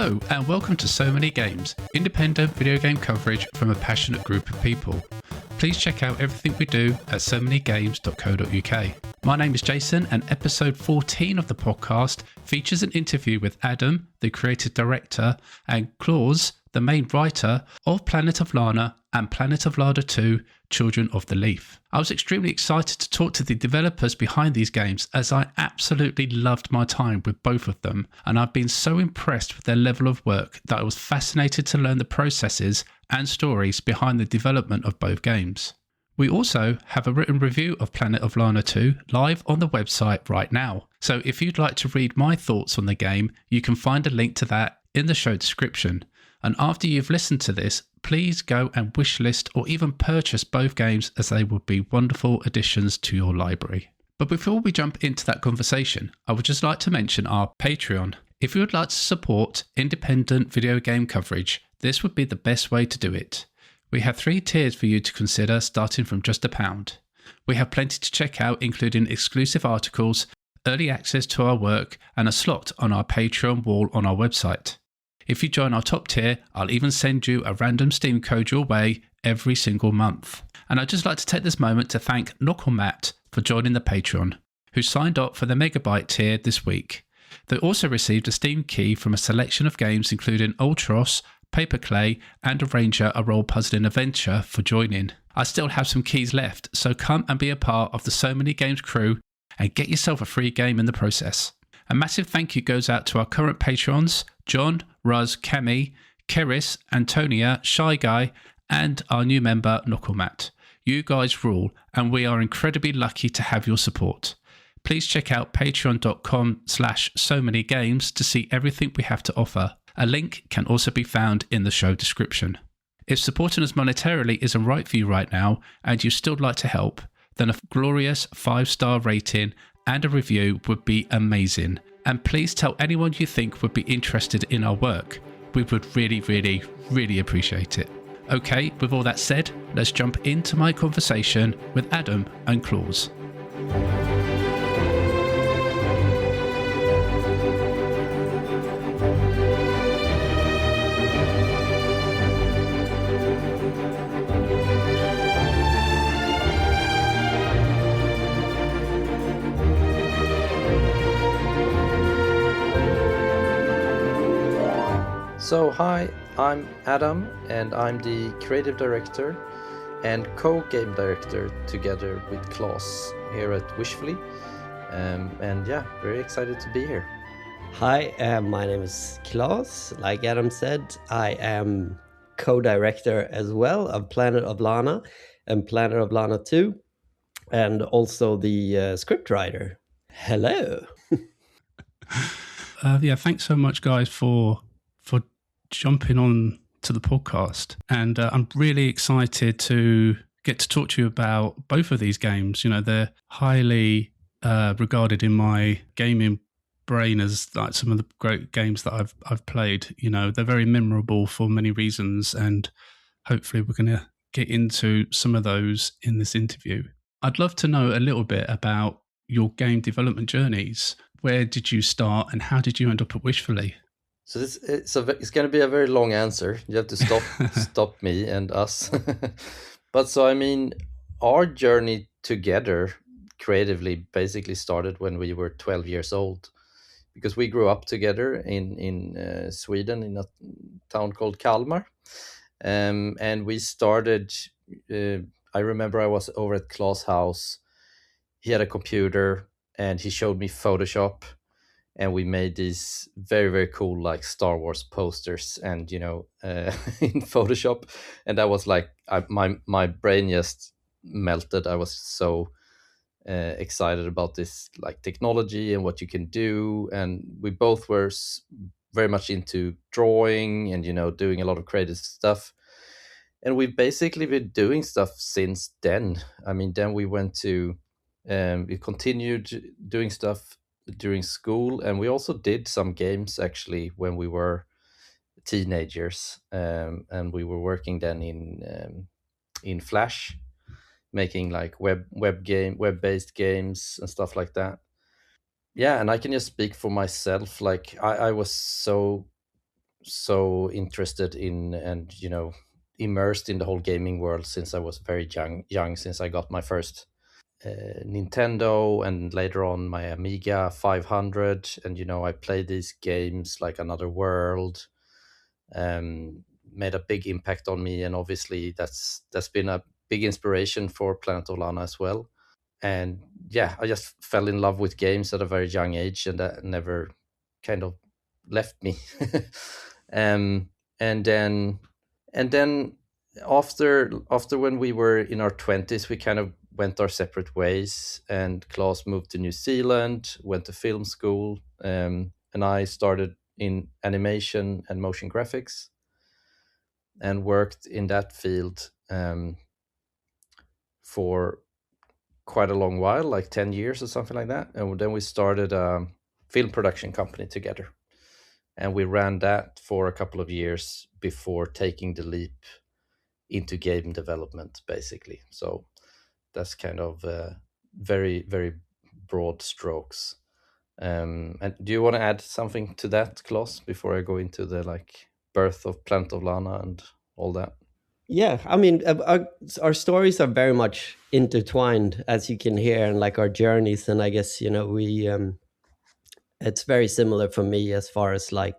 Hello and welcome to So Many Games, independent video game coverage from a passionate group of people. Please check out everything we do at somanygames.co.uk. My name is Jason and episode 14 of the podcast features an interview with Adam, the creative director, and Klas, the main writer of Planet of Lana and Planet of Lana II, Children of the Leaf. I was extremely excited to talk to the developers behind these games as I absolutely loved my time with both of them, and I've been so impressed with their level of work that I was fascinated to learn the processes and stories behind the development of both games. We also have a written review of Planet of Lana II live on the website right now, so if you'd like to read my thoughts on the game, you can find a link to that in the show description. And after you've listened to this, please go and wishlist or even purchase both games as they would be wonderful additions to your library. But before we jump into that conversation, I would just like to mention our Patreon. If you would like to support independent video game coverage, this would be the best way to do it. We have 3 tiers for you to consider, starting from just £1. We have plenty to check out, including exclusive articles, early access to our work, and a slot on our Patreon wall on our website. If you join our top tier, I'll even send you a random Steam code your way every single month. And I'd just like to take this moment to thank Matt for joining the Patreon, who signed up for the Megabyte tier this week. They also received a Steam key from a selection of games including Ultros, Paperclay, and Arranger, a role puzzling adventure for joining. I still have some keys left, so come and be a part of the So Many Games crew and get yourself a free game in the process. A massive thank you goes out to our current patrons, John, Ruz, Cami, Keris, Antonia, Shy Guy, and our new member, Matt. You guys rule, and we are incredibly lucky to have your support. Please check out patreon.com/so-many-games to see everything we have to offer. A link can also be found in the show description. If supporting us monetarily isn't right for you right now, and you still like to help, then a glorious 5-star rating and a review would be amazing. And please tell anyone you think would be interested in our work. We would really, really, really appreciate it. Okay, with all that said, let's jump into my conversation with Adam and Klas. So hi, I'm Adam and I'm the creative director and co-game director together with Klas here at Wishfully. And yeah, very excited to be here. Hi, my name is Klas. Like Adam said, I am co-director as well of Planet of Lana and Planet of Lana II, and also the scriptwriter. Hello. Thanks so much, guys, for jumping on to the podcast. And I'm really excited to get to talk to you about both of these games. You know, they're highly regarded in my gaming brain as like some of the great games that I've played. You know, they're very memorable for many reasons, and hopefully we're going to get into some of those in this interview. I'd love to know a little bit about your game development journeys. Where did you start and how did you end up at Wishfully? So it's going to be a very long answer. You have to stop me and us. But so, I mean, our journey together creatively basically started when we were 12 years old, because we grew up together in Sweden in a town called Kalmar. And we started, I remember I was over at Klas' house. He had a computer and he showed me Photoshop. And we made these very, very cool, like Star Wars posters and, in Photoshop. And that was like, my brain just melted. I was so excited about this like technology and what you can do. And we both were very much into drawing and, doing a lot of creative stuff. And we've basically been doing stuff since then. I mean, then we went to, we continued doing stuff during school, and we also did some games actually when we were teenagers, and we were working then in Flash, making like web-based games and stuff like that. Yeah, and I can just speak for myself. Like I was so so interested in and immersed in the whole gaming world since I was very young, since I got my first Nintendo and later on my Amiga 500, and I played these games like Another World, made a big impact on me, and obviously that's been a big inspiration for Planet of Lana as well. And yeah, I just fell in love with games at a very young age, and that never kind of left me. um, and then after when we were in our 20s, we kind of went our separate ways, and Klas moved to New Zealand, went to film school, and I started in animation and motion graphics and worked in that field for quite a long while, like 10 years or something like that. And then we started a film production company together. And we ran that for a couple of years before taking the leap into game development, basically. So that's kind of very, very broad strokes. And do you want to add something to that, Klas, before I go into the birth of Planet of Lana and all that? Yeah, I mean, our stories are very much intertwined, as you can hear, and like our journeys. And I guess we it's very similar for me as far as the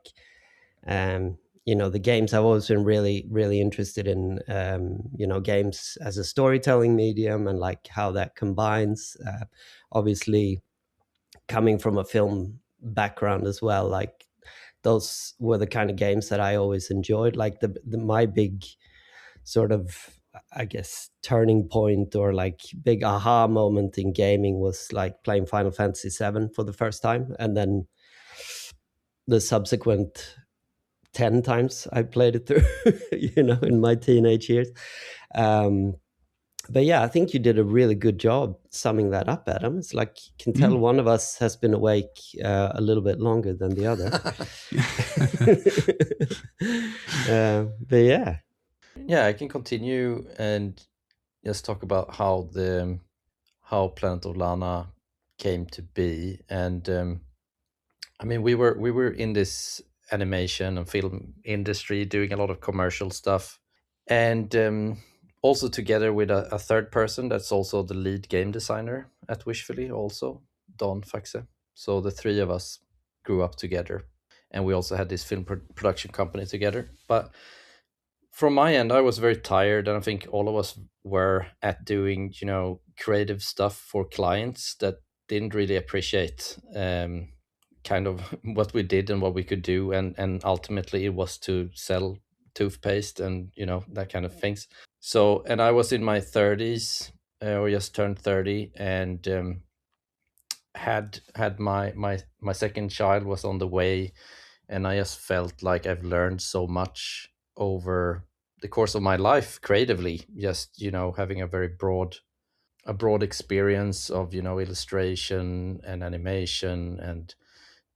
games. I've always been really, really interested in games as a storytelling medium and like how that combines. Obviously, coming from a film background as well, like those were the kind of games that I always enjoyed. Like my big sort of, I guess, turning point or like big aha moment in gaming was like playing Final Fantasy VII for the first time, and then the subsequent 10 times I played it through, in my teenage years. But yeah, I think you did a really good job summing that up, Adam. It's like you can tell one of us has been awake a little bit longer than the other. But yeah. Yeah, I can continue and just talk about how Planet of Lana came to be. And I mean, we were in this animation and film industry doing a lot of commercial stuff, and also together with a third person that's also the lead game designer at Wishfully, also Don Faxe. So the three of us grew up together, and we also had this film production company together. But from my end, I was very tired, and I think all of us were at doing, creative stuff for clients that didn't really appreciate kind of what we did and what we could do, and ultimately it was to sell toothpaste and that kind of things. So, and I was in my 30s, or just turned 30, and had my second child was on the way, and I just felt like I've learned so much over the course of my life creatively, just having a broad experience of illustration and animation and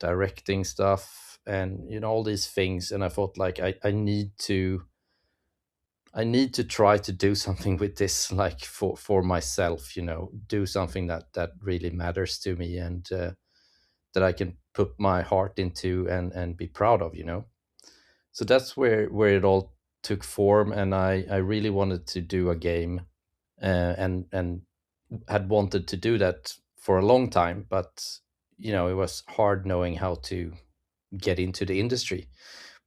directing stuff and all these things. And I thought like I need to try to do something with this, like for myself, do something that really matters to me, and that I can put my heart into and be proud of. So that's where it all took form, and I really wanted to do a game, and had wanted to do that for a long time, but it was hard knowing how to get into the industry.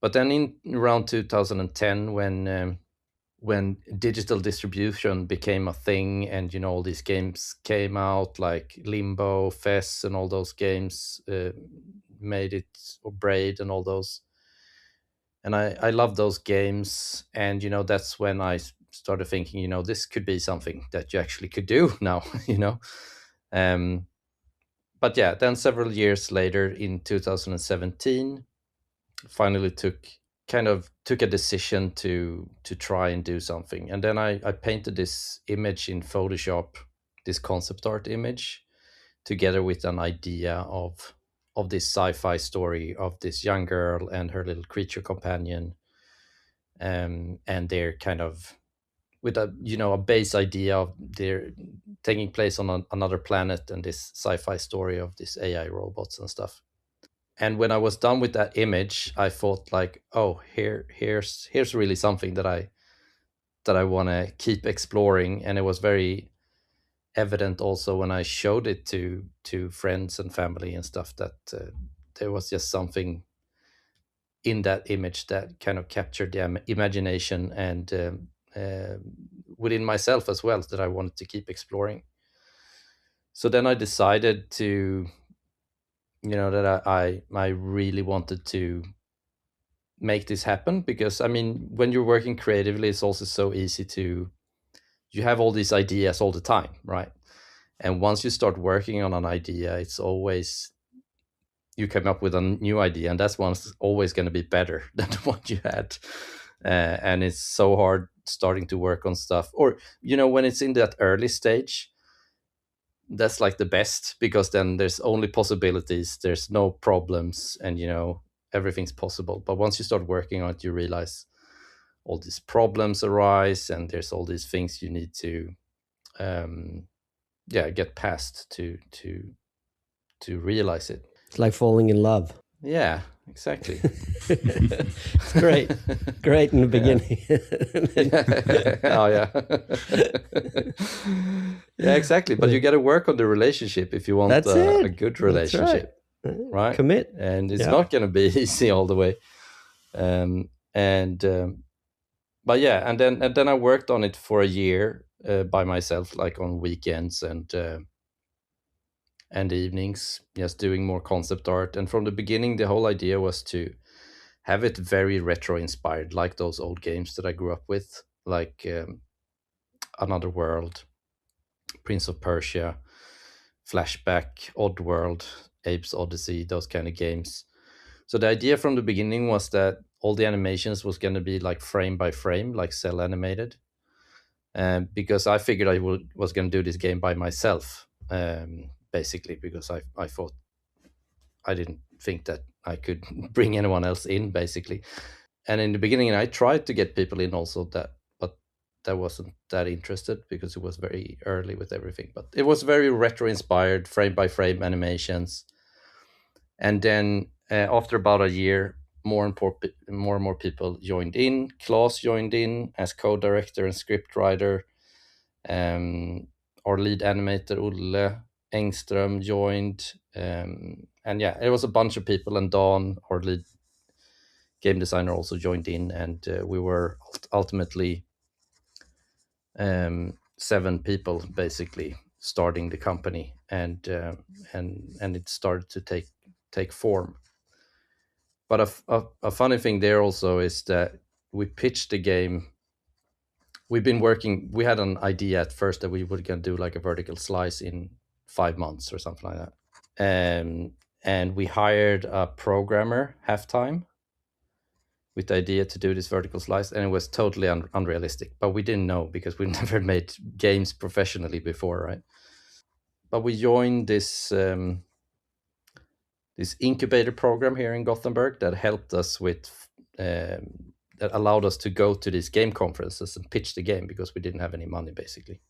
But then in around 2010, when digital distribution became a thing, and all these games came out like Limbo, Fez, and all those games, made it, or Braid and all those, and I love those games. And that's when I started thinking, this could be something that you actually could do now. But yeah, then several years later in 2017, finally took a decision to try and do something. And then I painted this image in Photoshop, this concept art image, together with an idea of this sci-fi story of this young girl and her little creature companion, and they're kind of with a base idea of they're taking place on another planet, and this sci-fi story of this AI robots and stuff. And when I was done with that image, I thought like, oh, here's really something that I want to keep exploring. And it was very evident also when I showed it to friends and family and stuff that there was just something in that image that kind of captured the imagination and within myself as well, that I wanted to keep exploring. So then I decided to, that I really wanted to make this happen, because I mean, when you're working creatively, it's also so easy you have all these ideas all the time, right? And once you start working on an idea, it's always, you come up with a new idea, and that's one's always going to be better than the one you had. And it's so hard starting to work on stuff, or when it's in that early stage, that's like the best, because then there's only possibilities, there's no problems, and everything's possible. But once you start working on it, you realize all these problems arise, and there's all these things you need to get past to realize it. It's like falling in love. Yeah, exactly. It's great in the beginning. Oh yeah. Yeah, exactly. But you got to work on the relationship if you want a good relationship. That's right? Commit. And it's not going to be easy all the way. But yeah, and then I worked on it for a year by myself, like on weekends and evenings, just doing more concept art. And from the beginning, the whole idea was to have it very retro inspired, like those old games that I grew up with, like Another World, Prince of Persia, Flashback, Oddworld, Abe's Odyssey, those kind of games. So the idea from the beginning was that all the animations was going to be like frame by frame, like cell animated. Because I figured I was going to do this game by myself, basically, because I thought, I didn't think that I could bring anyone else in, basically. And in the beginning, I tried to get people in also, but that wasn't that interested, because it was very early with everything. But it was very retro inspired, frame by frame animations. And then after about a year, more and more people joined in. Klas joined in as co-director and script writer. Our lead animator Olle Engström joined, and yeah, it was a bunch of people. And Dawn, our lead game designer, also joined in, and we were ultimately 7 people basically starting the company, and it started to take form. But a funny thing there also is that we pitched the game. We had an idea at first that we were going to do like a vertical slice in 5 months or something like that. And we hired a programmer half-time with the idea to do this vertical slice, and it was totally unrealistic. But we didn't know, because we never made games professionally before, right? But we joined this this incubator program here in Gothenburg that helped us with that allowed us to go to these game conferences and pitch the game, because we didn't have any money, basically.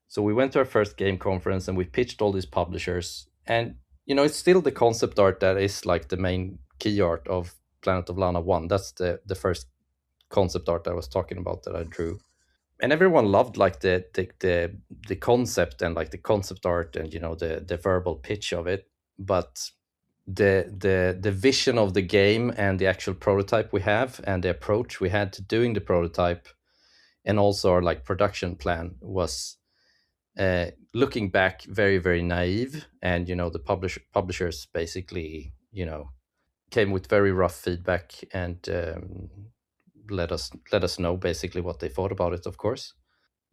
So we went to our first game conference and we pitched all these publishers. And, it's still the concept art that is like the main key art of Planet of Lana 1. That's the first concept art I was talking about that I drew. And everyone loved like the concept and like the concept art and, the verbal pitch of it. But the vision of the game and the actual prototype we have and the approach we had to doing the prototype, and also our like production plan, was looking back very, very naive. And the publishers basically came with very rough feedback and let us know basically what they thought about it, of course.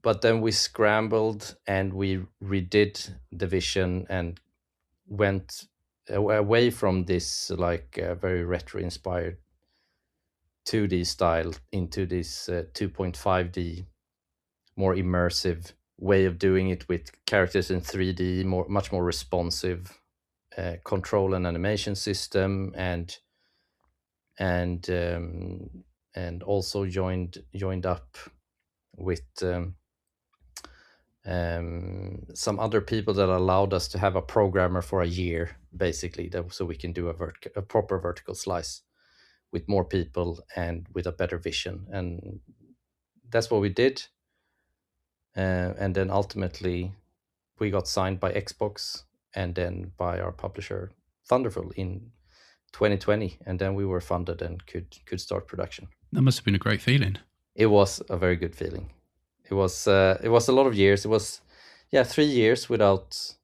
But then we scrambled and we redid the vision and went away from this like very retro inspired 2D style into this 2.5D more immersive way of doing it, with characters in 3D, much more responsive control and animation system, and also joined up with some other people that allowed us to have a programmer for a year, basically, so we can do a proper vertical slice with more people and with a better vision. And that's what we did. And then ultimately we got signed by Xbox and then by our publisher Thunderful in 2020, and then we were funded and could start production. That must have been a great feeling. It was a very good feeling. It was a lot of years. It was 3 years without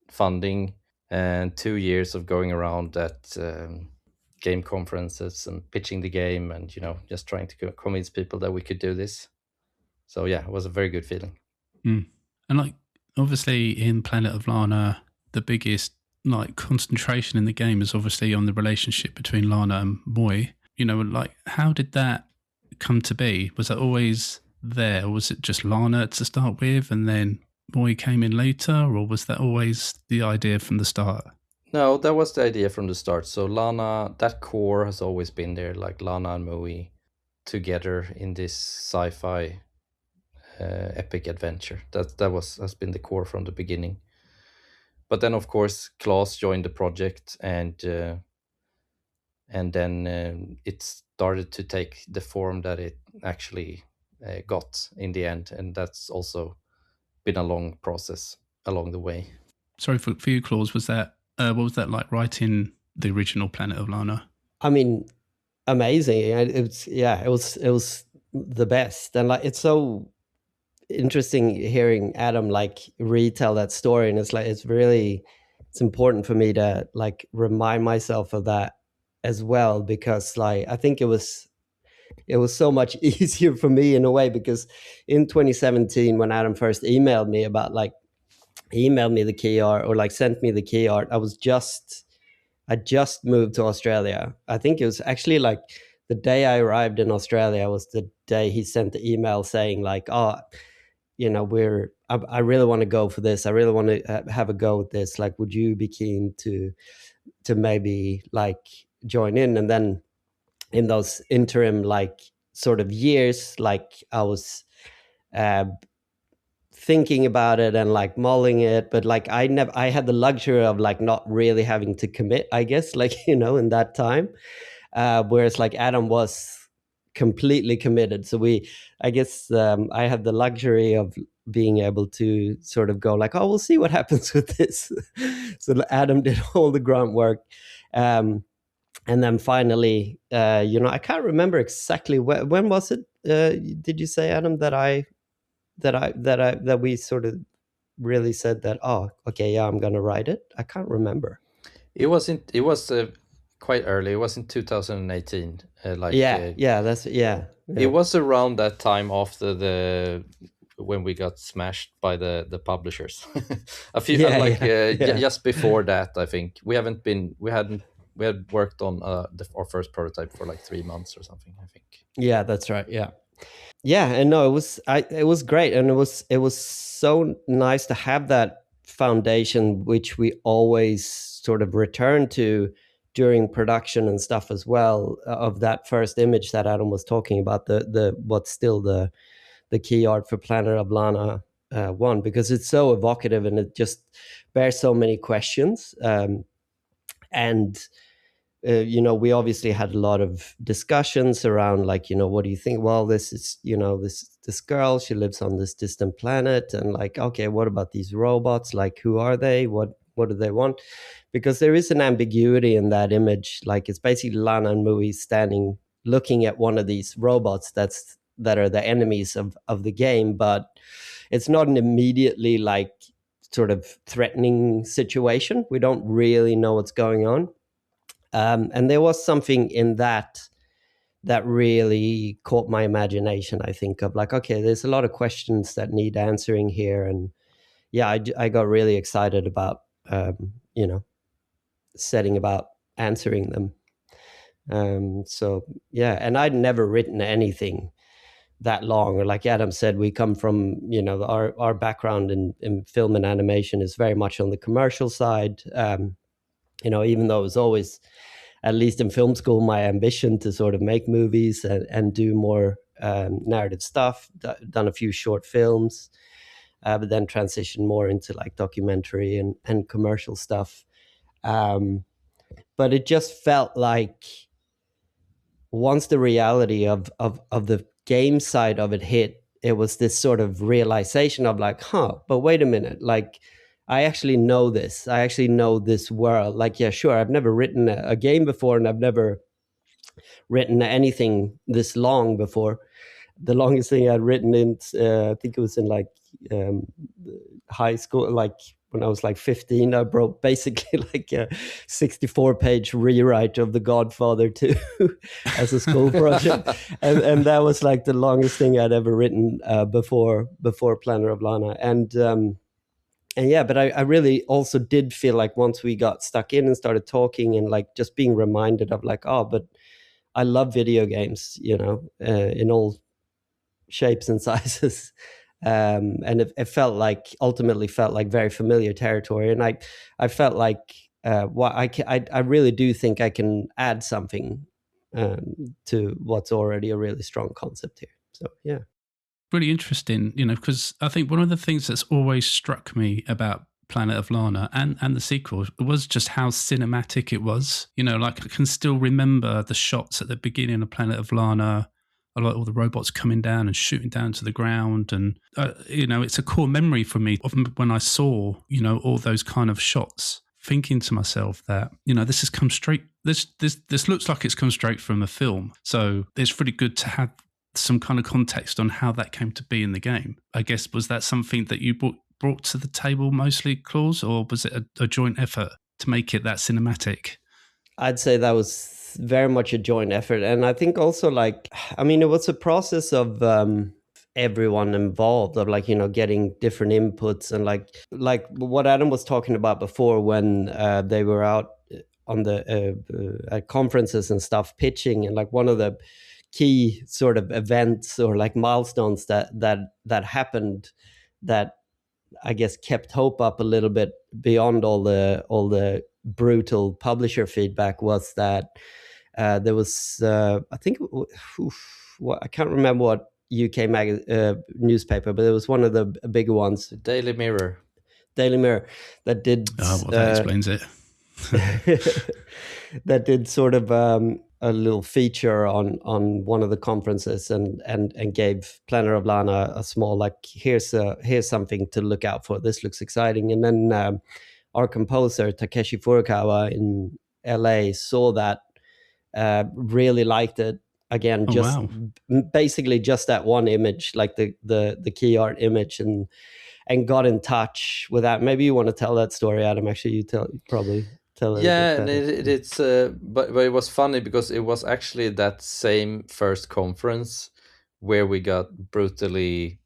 funding and 2 years of going around at game conferences and pitching the game and just trying to convince people that we could do this. So yeah, it was a very good feeling. And like obviously in Planet of Lana, the biggest like concentration in the game is obviously on the relationship between Lana and Moy. Like how did that come to be? Was that always there, or was it just Lana to start with and then Moy came in later, or was that always the idea from the start? No, that was the idea from the start. So Lana, that core has always been there, like Lana and Moy together in this sci-fi epic adventure. That has been the core from the beginning. But then of course Klas joined the project, and then it started to take the form that it actually got in the end, and that's also been a long process along the way. Sorry for you, Klas. Was that what was that like writing the original Planet of Lana? I mean, amazing. It was the best, and like it's so interesting hearing Adam like retell that story, and it's important for me to like remind myself of that as well, because like I think it was so much easier for me in a way, because in 2017 when Adam first emailed me about like he emailed me the key art, or like sent me the key art, I just moved to Australia. I think it was actually like the day I arrived in Australia was the day he sent the email saying like, I really want to go for this. I really want to have a go at this. Like, would you be keen to maybe like join in? And then in those interim like sort of years, like I was thinking about it and like mulling it, but like I had the luxury of like not really having to commit, I guess, like, in that time. Whereas like Adam was completely committed. So I guess I had the luxury of being able to sort of go like, oh, we'll see what happens with this. So Adam did all the grunt work. And then finally, I can't remember exactly when was it? Did you say, Adam, that we sort of really said that, oh, okay, yeah, I'm gonna write it? I can't remember. It was quite early. It was in 2018. It was around that time after when we got smashed by the publishers. Just before that, I think we had worked on our first prototype for like 3 months or something, I think. Yeah, that's right. Yeah, and no, it was great, and it was so nice to have that foundation, which we always sort of return to during production and stuff as well, of that first image that Adam was talking about, the what's still the key art for Planet of Lana 1, because it's so evocative and it just bears so many questions. And we obviously had a lot of discussions around like, what do you think? Well, this is, this girl, she lives on this distant planet, and like, okay, what about these robots? Like, who are they? What do they want? Because there is an ambiguity in that image. Like, it's basically Lana and Moy standing, looking at one of these robots that are the enemies of the game, but it's not an immediately like sort of threatening situation. We don't really know what's going on. And there was something in that really caught my imagination, I think, of like, okay, there's a lot of questions that need answering here. And yeah, I got really excited about, setting about answering them. So yeah, and I'd never written anything that long. Or like Adam said, we come from, our background in film and animation is very much on the commercial side. Even though it was always, at least in film school, my ambition to sort of make movies and do more narrative stuff, done a few short films. but then transitioned more into like documentary and commercial stuff. But it just felt like once the reality of the game side of it hit, it was this sort of realization of like, but wait a minute, like I actually know this. I actually know this world. Like, yeah, sure, I've never written a game before, and I've never written anything this long before. The longest thing I'd written in, I think it was in like high school, like when I was like 15, I wrote basically like a 64-page rewrite of The Godfather 2 as a school project. and that was like the longest thing I'd ever written before Planet of Lana. And yeah, but I really also did feel like once we got stuck in and started talking and like just being reminded of like, but I love video games, in all shapes and sizes. And it ultimately felt like very familiar territory. And I felt like I really do think I can add something to what's already a really strong concept here. So, yeah. Really interesting, because I think one of the things that's always struck me about Planet of Lana and the sequel was just how cinematic it was. Like I can still remember the shots at the beginning of Planet of Lana, like all the robots coming down and shooting down to the ground. And, it's a core memory for me of when I saw, all those kind of shots, thinking to myself that, this has come straight, this looks like it's come straight from a film. So it's really good to have some kind of context on how that came to be in the game. I guess, was that something that you brought to the table mostly, Klas, or was it a joint effort to make it that cinematic? I'd say that was very much a joint effort. And I think also it was a process of everyone involved, of getting different inputs, and like what Adam was talking about before when they were out on the at conferences and stuff pitching, and like one of the key sort of events or like milestones that happened that I guess kept hope up a little bit beyond all the brutal publisher feedback was that there was I think I can't remember what UK newspaper, but it was one of the bigger ones, Daily Mirror that did that explains it. that did sort of a little feature on one of the conferences and gave Planet of Lana a small here's something to look out for. This looks exciting. And then our composer Takeshi Furukawa in LA saw that, really liked it. Again, basically just that one image, like the key art image, and got in touch with that. Maybe you want to tell that story, Adam. Actually, you probably tell it. Yeah, and it's but it was funny because it was actually that same first conference where we got brutally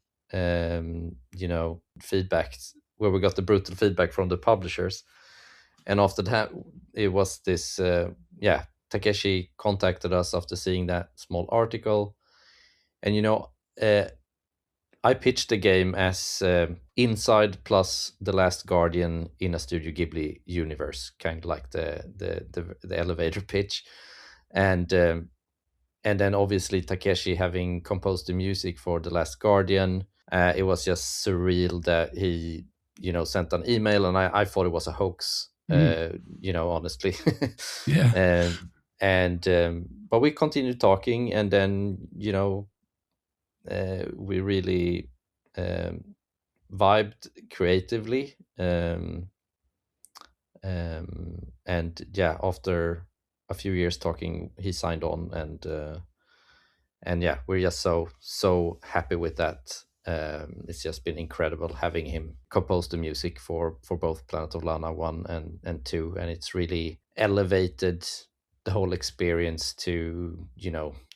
feedback, where we got the brutal feedback from the publishers. And after that, it was this Takeshi contacted us after seeing that small article. And I pitched the game as Inside plus The Last Guardian in a Studio Ghibli universe, kind of like the elevator pitch. And then obviously Takeshi having composed the music for The Last Guardian, it was just surreal that he sent an email, and I thought it was a hoax, honestly. Yeah. But we continued talking, and then we really vibed creatively, and after a few years talking, he signed on, and we're just so happy with that. It's just been incredible having him compose the music for both Planet of Lana 1 and 2, and it's really elevated the whole experience to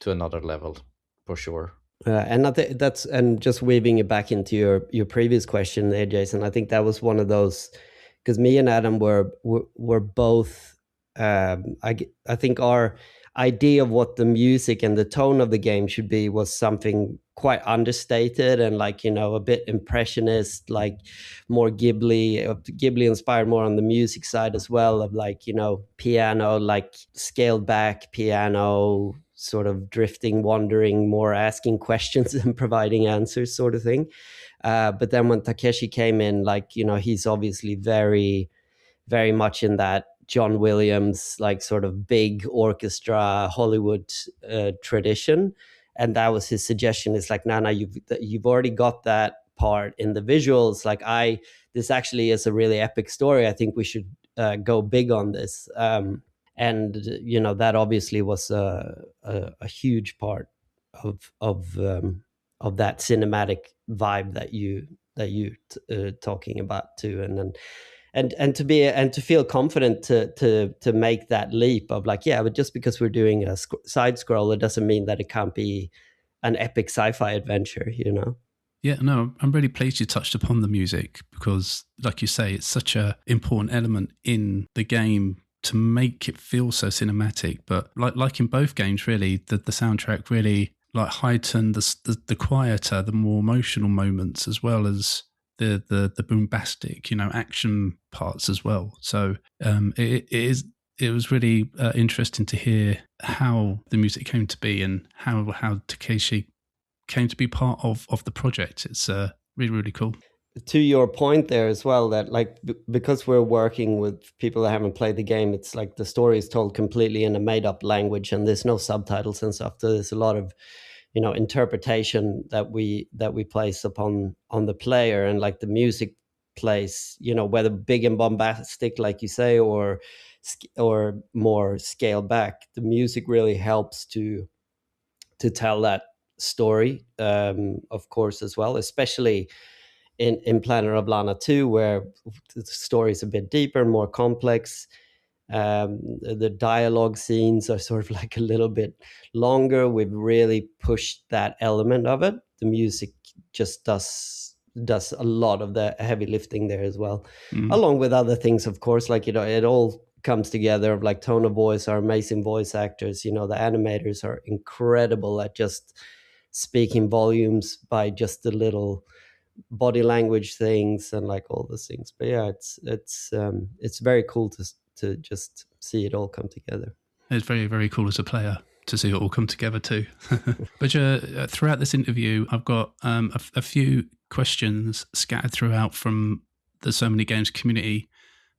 another level for sure. And I think and just weaving it back into your previous question there, Jason, I think that was one of those, because me and Adam were both, I think our idea of what the music and the tone of the game should be was something quite understated and a bit impressionist, like more Ghibli inspired, more on the music side as well, of piano, like scaled back piano, sort of drifting, wandering, more asking questions than providing answers sort of thing. But then when Takeshi came in, like, he's obviously very, very much in that John Williams, like sort of big orchestra Hollywood tradition. And that was his suggestion. It's like, no, you've already got that part in the visuals. Like, this actually is a really epic story. I think we should go big on this. And that obviously was a huge part of that cinematic vibe that you talking about too. And to feel confident to make that leap of like, yeah, but just because we're doing a side scroller doesn't mean that it can't be an epic sci-fi adventure, Yeah, no, I'm really pleased you touched upon the music because, like you say, it's such a important element in the game to make it feel so cinematic. But like in both games, really, the soundtrack really like heightened the quieter, the more emotional moments, as well as the bombastic, action parts as well. So it was really interesting to hear how the music came to be and how Takeshi came to be part of the project. It's really, really cool. To your point there as well, that like because we're working with people that haven't played the game, it's like the story is told completely in a made up language and there's no subtitles and stuff. So there's a lot of interpretation that we place upon the player, and like the music plays, whether big and bombastic like you say or more scaled back, the music really helps to tell that story, of course, as well, especially in Planet of Lana II, where the story is a bit deeper, more complex. The dialogue scenes are sort of like a little bit longer. We've really pushed that element of it. The music just does a lot of the heavy lifting there as well, along with other things, of course, like, it all comes together of like tone of voice, our amazing voice actors, the animators are incredible at just speaking volumes by just the little body language things and like all those things. But yeah, it's very cool to just see it all come together. It's very, very cool as a player to see it all come together too. But throughout this interview, I've got a few questions scattered throughout from the So Many Games community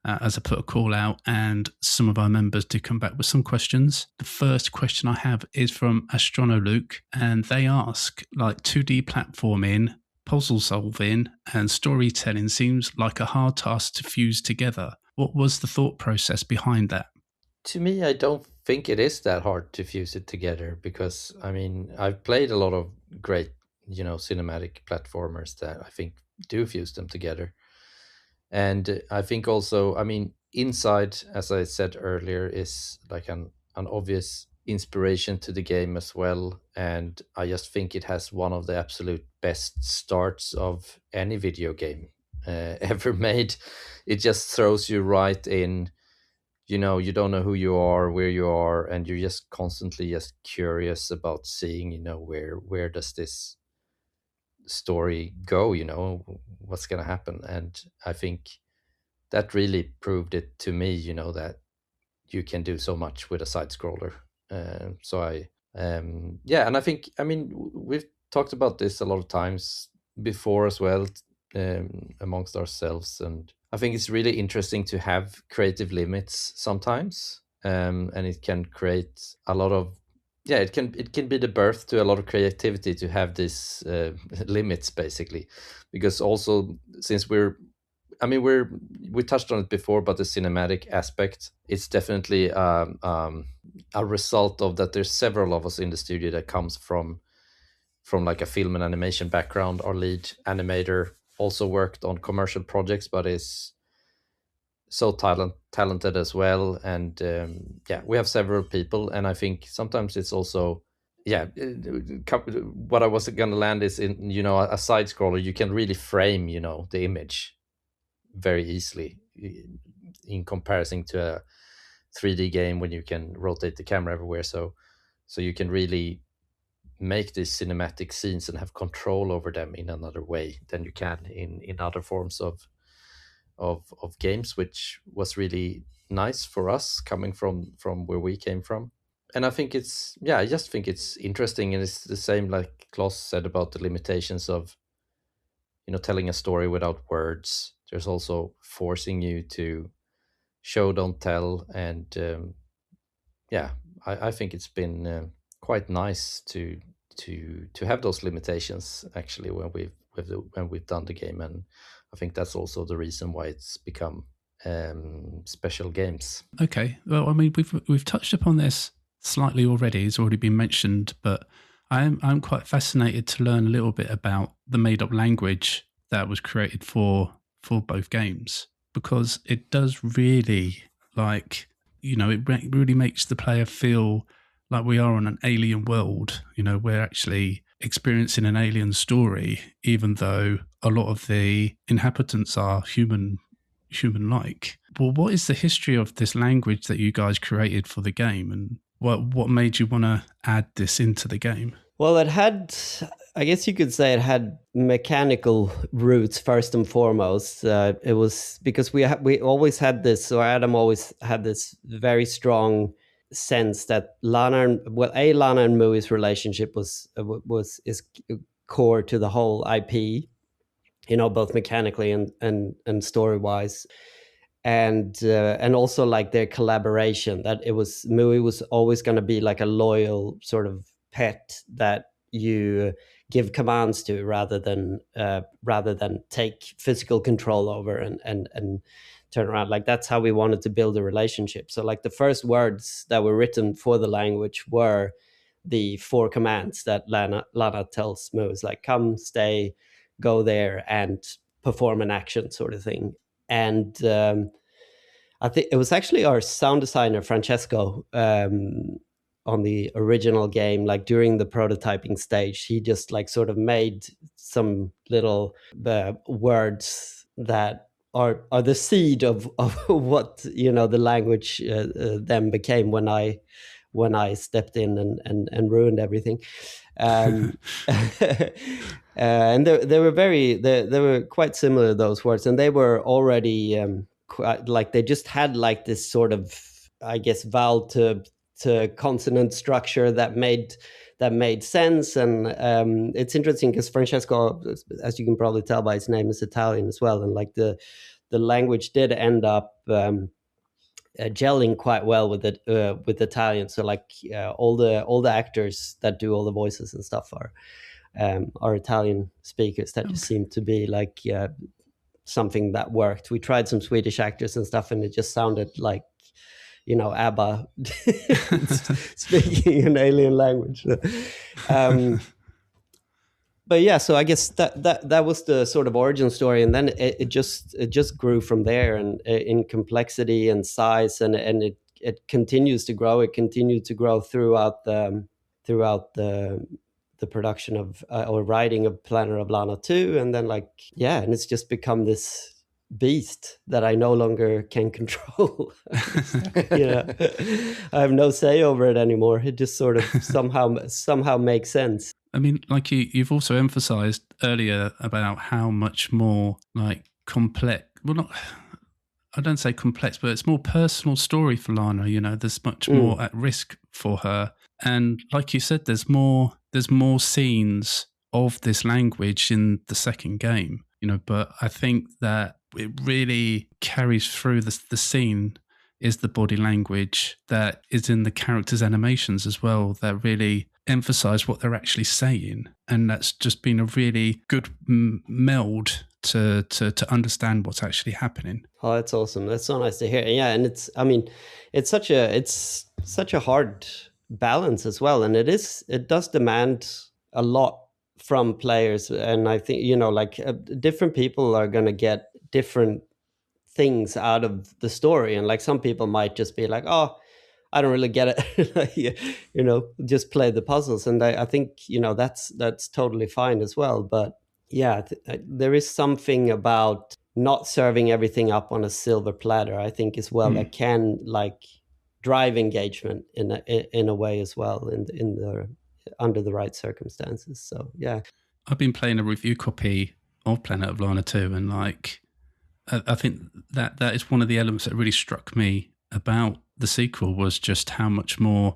as I put a call out, and some of our members did come back with some questions. The first question I have is from Astrono Luke, and they ask, like, 2D platforming, puzzle solving and storytelling seems like a hard task to fuse together. What was the thought process behind that? To me, I don't think it is that hard to fuse it together because, I mean, I've played a lot of great, cinematic platformers that I think do fuse them together. And I think also, I mean, Inside, as I said earlier, is like an obvious inspiration to the game as well. And I just think it has one of the absolute best starts of any video game ever made. It just throws you right in, you don't know who you are, where you are, and you're just constantly just curious about seeing, where does this story go, what's going to happen. And I think that really proved it to me, that you can do so much with a side scroller. And I think, I mean, we've talked about this a lot of times before as well, amongst ourselves, and I think it's really interesting to have creative limits sometimes, and it can create a lot of it can be the birth to a lot of creativity to have these limits, basically, because also since we touched on it before, but the cinematic aspect, it's definitely a result of that. There's several of us in the studio that comes from like a film and animation background. Our lead animator also worked on commercial projects, but is so talented as well. And we have several people, and I think sometimes it's also what I was going to land is in, a side scroller, you can really frame, the image very easily in comparison to a 3D game when you can rotate the camera everywhere. So you can really make these cinematic scenes and have control over them in another way than you can in other forms of games, which was really nice for us coming from where we came from. And I think I just think it's interesting, and it's the same like Klas said about the limitations of, telling a story without words. There's also forcing you to show, don't tell, and I think it's been quite nice to have those limitations actually when we've done the game, and I think that's also the reason why it's become special games. Okay, well, I mean, we've touched upon this slightly already. It's already been mentioned, but I'm quite fascinated to learn a little bit about the made-up language that was created for both games, because it does really, like, it really makes the player feel like we are on an alien world. We're actually experiencing an alien story, even though a lot of the inhabitants are human-like. Well, what is the history of this language that you guys created for the game, and what made you want to add this into the game? Well, I guess you could say it had mechanical roots first and foremost. It was because we always had this, or Adam always had this very strong sense that Lana and Mui's relationship is core to the whole IP, both mechanically and story wise. And also like their collaboration, that Mui was always going to be like a loyal sort of pet that you give commands to rather than take physical control over and turn around. Like that's how we wanted to build a relationship. So like the first words that were written for the language were the 4 commands that Lana tells Mu. It's like come, stay, go there, and perform an action, sort of thing. And I think it was actually our sound designer Francesco on the original game, like during the prototyping stage, he just like sort of made some little words that are the seed of what the language then became when I stepped in and ruined everything. And they were quite similar, those words, and they were already like they just had like this sort of, I guess, vowel to consonant structure that made sense. And it's interesting because Francesco, as you can probably tell by his name, is Italian as well, and like the language did end up gelling quite well with Italian. So like all the actors that do all the voices and stuff are Italian speakers. That just seemed to be like something that worked. We tried some Swedish actors and stuff, and it just sounded like ABBA speaking an alien language. But yeah, so I guess that was the sort of origin story, and then it just grew from there, and in complexity and size, and it continues to grow. It continued to grow throughout the production of or writing of Planet of Lana II, and then and it's just become this beast that I no longer can control. I have no say over it anymore. It just sort of somehow makes sense. I mean, like you've also emphasized earlier about how much more like complex, I don't say complex, but it's more personal story for Lana. There's much more at risk for her. And like you said, there's more scenes of this language in the second game, but I think that it really carries through the scene is the body language that is in the characters' animations as well, that really emphasize what they're actually saying. And that's just been a really good meld to understand what's actually happening. Oh, that's awesome. That's so nice to hear. Yeah, and it's such a hard balance as well, and it does demand a lot from players. And I think different people are going to get different things out of the story, and like some people might just be like, oh, I don't really get it. Just play the puzzles. And I think that's totally fine as well. But yeah, there is something about not serving everything up on a silver platter, I think, as well, that can drive engagement in a way as well, under the right circumstances. So yeah, I've been playing a review copy of Planet of Lana II, and I think that is one of the elements that really struck me about the sequel, was just how much more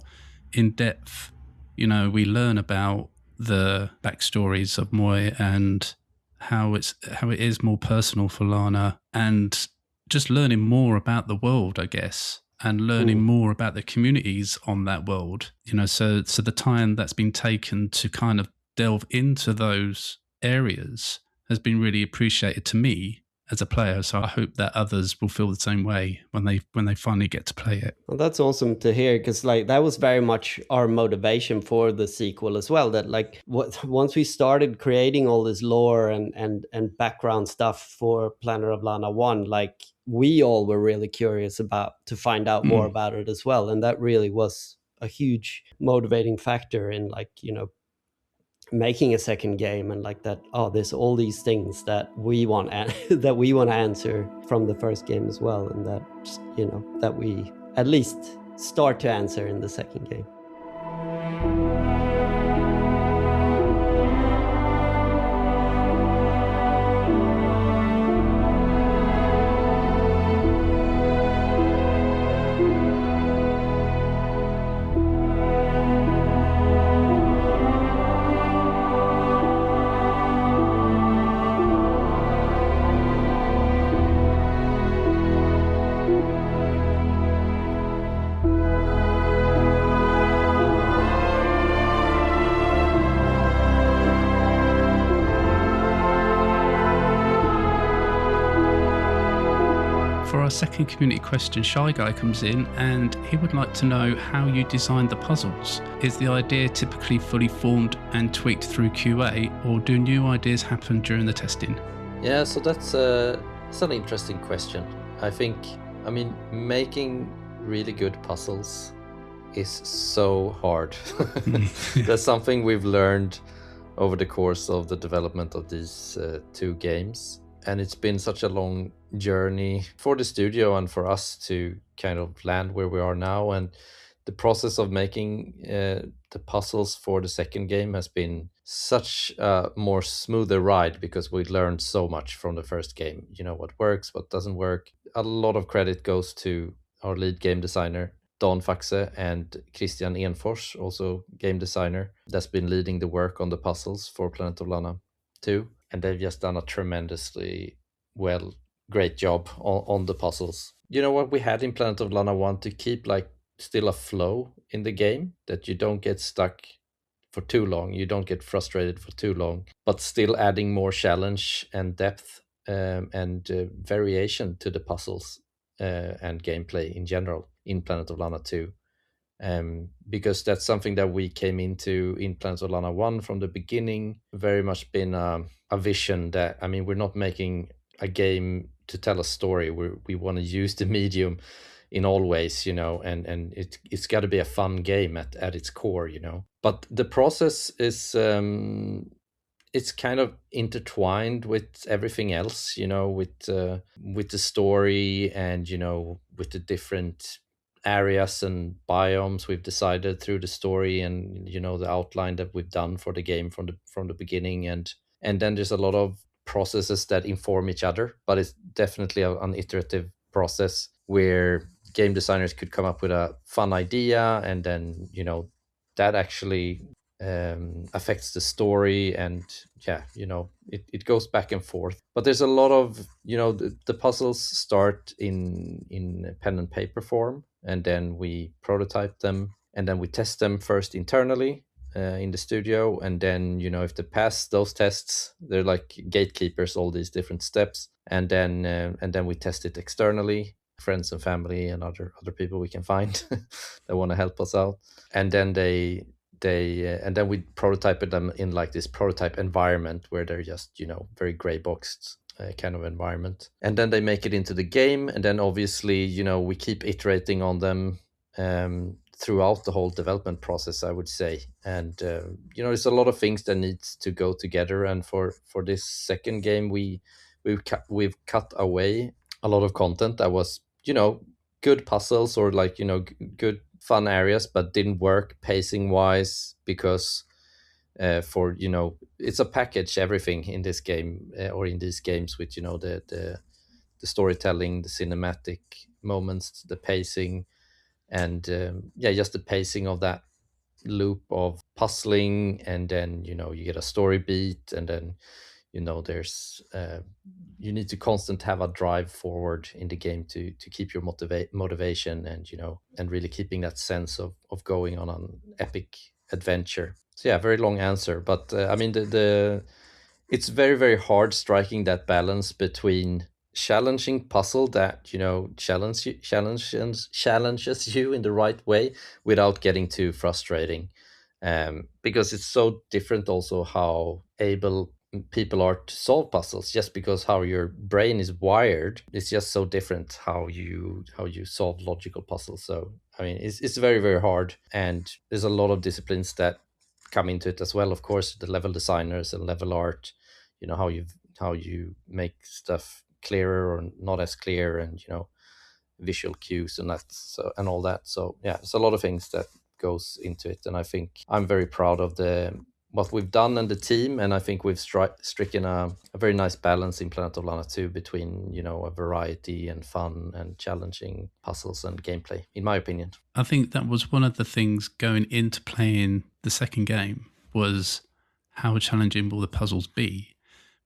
in depth. You know, we learn about the backstories of Moy and how it is more personal for Lana, and just learning more about the world, I guess, and learning more about the communities on that world. You know, so the time that's been taken to kind of delve into those areas has been really appreciated to me as a player. So I hope that others will feel the same way when they finally get to play it. Well, that's awesome to hear, because like that was very much our motivation for the sequel as well. That like once we started creating all this lore and background stuff for Planet of Lana 1, like we all were really curious to find out more about it as well. And that really was a huge motivating factor in, like, you know, making a second game. And like that, there's all these things that we want that we want to answer from the first game as well, and that, you know, that we at least start to answer in the second game. For our second community question, Shy Guy comes in and he would like to know how you designed the puzzles. Is the idea typically fully formed and tweaked through QA, or do new ideas happen during the testing? Yeah, so that's an interesting question. I mean, making really good puzzles is so hard. That's something we've learned over the course of the development of these two games. And it's been such a long journey for the studio and for us to kind of land where we are now. And the process of making the puzzles for the second game has been such a more smoother ride, because we learned so much from the first game. You know, what works, what doesn't work. A lot of credit goes to our lead game designer, Don Faxe, and Christian Enfors, also game designer, that's been leading the work on the puzzles for Planet of Lana II. And they've just done a tremendously great job on the puzzles. You know what we had in Planet of Lana 1 to keep like still a flow in the game, that you don't get stuck for too long, you don't get frustrated for too long, but still adding more challenge and depth and variation to the puzzles and gameplay in general in Planet of Lana 2. Because that's something that we came into in Planet of Lana 1 from the beginning, very much been a vision that, I mean, we're not making a game to tell a story. We want to use the medium in all ways, you know, and it's got to be a fun game at its core, you know. But the process is, it's kind of intertwined with everything else, you know, with the story and, you know, with the different areas and biomes we've decided through the story, and, you know, the outline that we've done for the game from the beginning, and then there's a lot of processes that inform each other, but it's definitely an iterative process where game designers could come up with a fun idea, and then, you know, that actually affects the story, and yeah, you know, it goes back and forth. But there's a lot of, you know, the puzzles start in pen and paper form, and then we prototype them, and then we test them first internally in the studio, and then, you know, if they pass those tests, they're like gatekeepers, all these different steps, and then we test it externally, friends and family and other people we can find that want to help us out, and then and then we prototype them in like this prototype environment where they're just, you know, very gray boxed kind of environment, and then they make it into the game, and then obviously, you know, we keep iterating on them throughout the whole development process, I would say. And you know, there's a lot of things that needs to go together, and for this second game we've cut away a lot of content that was, you know, good puzzles or like, you know, good fun areas, but didn't work pacing wise, because for, you know, it's a package, everything in this game or in these games, with, you know, the storytelling, the cinematic moments, the pacing, and yeah, just the pacing of that loop of puzzling, and then you get a story beat, and then there's you need to constant have a drive forward in the game to keep your motivation, and and really keeping that sense of going on an epic adventure. So yeah, very long answer, but I mean the it's very, very hard striking that balance between challenging puzzle that challenges you in the right way without getting too frustrating, because it's so different also how able people are to solve puzzles, just because how your brain is wired. It's just so different how you solve logical puzzles. So I mean, it's very, very hard, and there's a lot of disciplines that come into it as well, of course, the level designers and level art, how you make stuff clearer or not as clear, and visual cues and that, so, and all that. So yeah, it's a lot of things that goes into it, and I think I'm very proud of what we've done and the team, and I think we've stricken a very nice balance in Planet of Lana II between a variety and fun and challenging puzzles and gameplay, in my opinion. I think that was one of the things going into playing the second game, was how challenging will the puzzles be?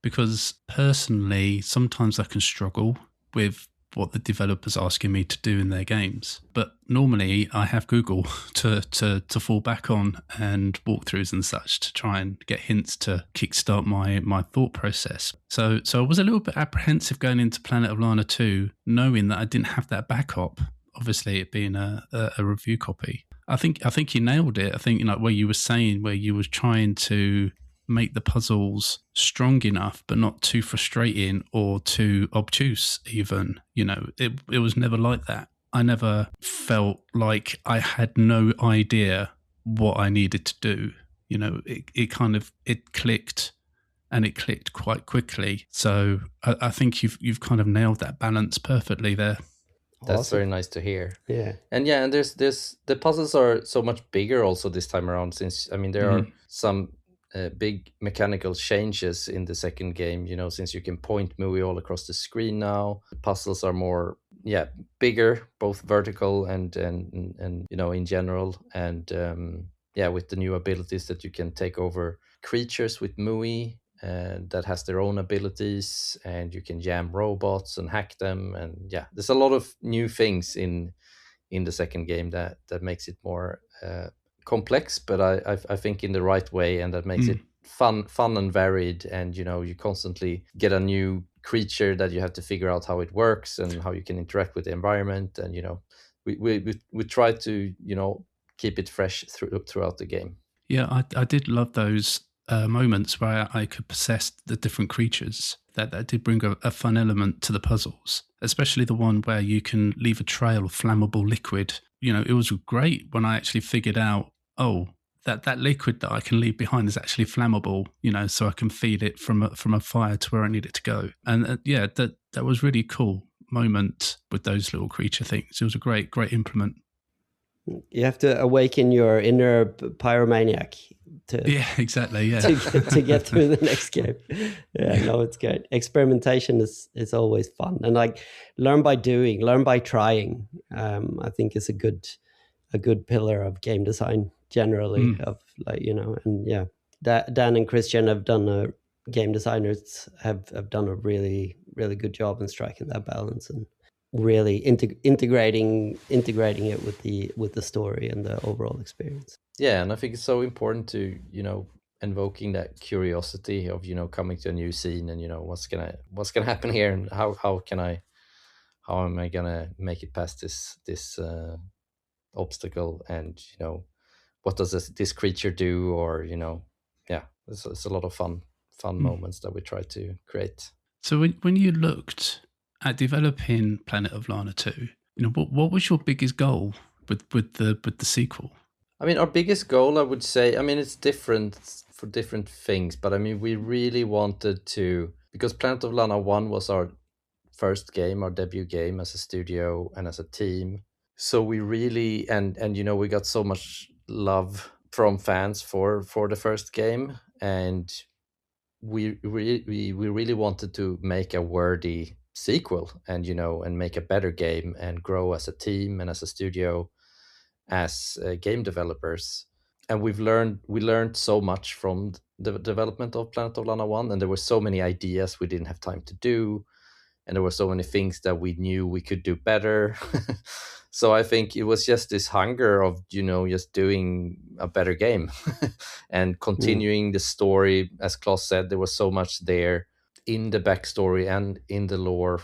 Because personally, sometimes I can struggle with what the developer's asking me to do in their games. But normally I have Google to fall back on, and walkthroughs and such, to try and get hints to kickstart my thought process. So I was a little bit apprehensive going into Planet of Lana 2, knowing that I didn't have that backup, obviously it being a review copy. I think you nailed it. I think where you were saying, where you were trying to make the puzzles strong enough but not too frustrating or too obtuse even. It was never like that. I never felt like I had no idea what I needed to do. It clicked, and it clicked quite quickly. So I think you've kind of nailed that balance perfectly there. That's Awesome. very nice to hear. Yeah. And there's the puzzles are so much bigger also this time around, since there are some big mechanical changes in the second game, since you can point movie all across the screen now. The puzzles are more bigger, both vertical and in general, and with the new abilities that you can take over creatures with MUI that has their own abilities, and you can jam robots and hack them, and there's a lot of new things in the second game that makes it more complex, but I think in the right way, and that makes it fun and varied, and you constantly get a new creature that you have to figure out how it works and how you can interact with the environment, and we try to keep it fresh throughout the game. Yeah, I did love those moments where I could possess the different creatures. That did bring a fun element to the puzzles, especially the one where you can leave a trail of flammable liquid. It was great when I actually figured out, that liquid that I can leave behind is actually flammable, so I can feed it from a fire to where I need it to go. And that was really cool moment with those little creature things. It was a great implement. You have to awaken your inner pyromaniac exactly, to get through the next game. It's good. Experimentation is always fun, and learn by doing, learn by trying. I think is a good pillar of game design generally. Dan and Christian have done game designers have done a really, really good job in striking that balance and really integrating it with the story and the overall experience. And I think it's so important to invoking that curiosity of coming to a new scene, and what's gonna happen here, and how am I gonna make it past this obstacle, and what does this creature do, or it's a lot of fun moments that we try to create. So when you looked at developing Planet of Lana 2, what was your biggest goal with the sequel? I mean, our biggest goal, I would say, it's different for different things, but we really wanted to, because Planet of Lana 1 was our first game, our debut game as a studio and as a team. So we really, and we got so much love from fans for the first game, and we really wanted to make a worthy sequel, and and make a better game, and grow as a team and as a studio, as game developers. and we learned so much from the development of Planet of Lana 1, and there were so many ideas we didn't have time to do, and there were so many things that we knew we could do better. So I think it was just this hunger of, just doing a better game and continuing the story. As Klas said, there was so much there in the backstory and in the lore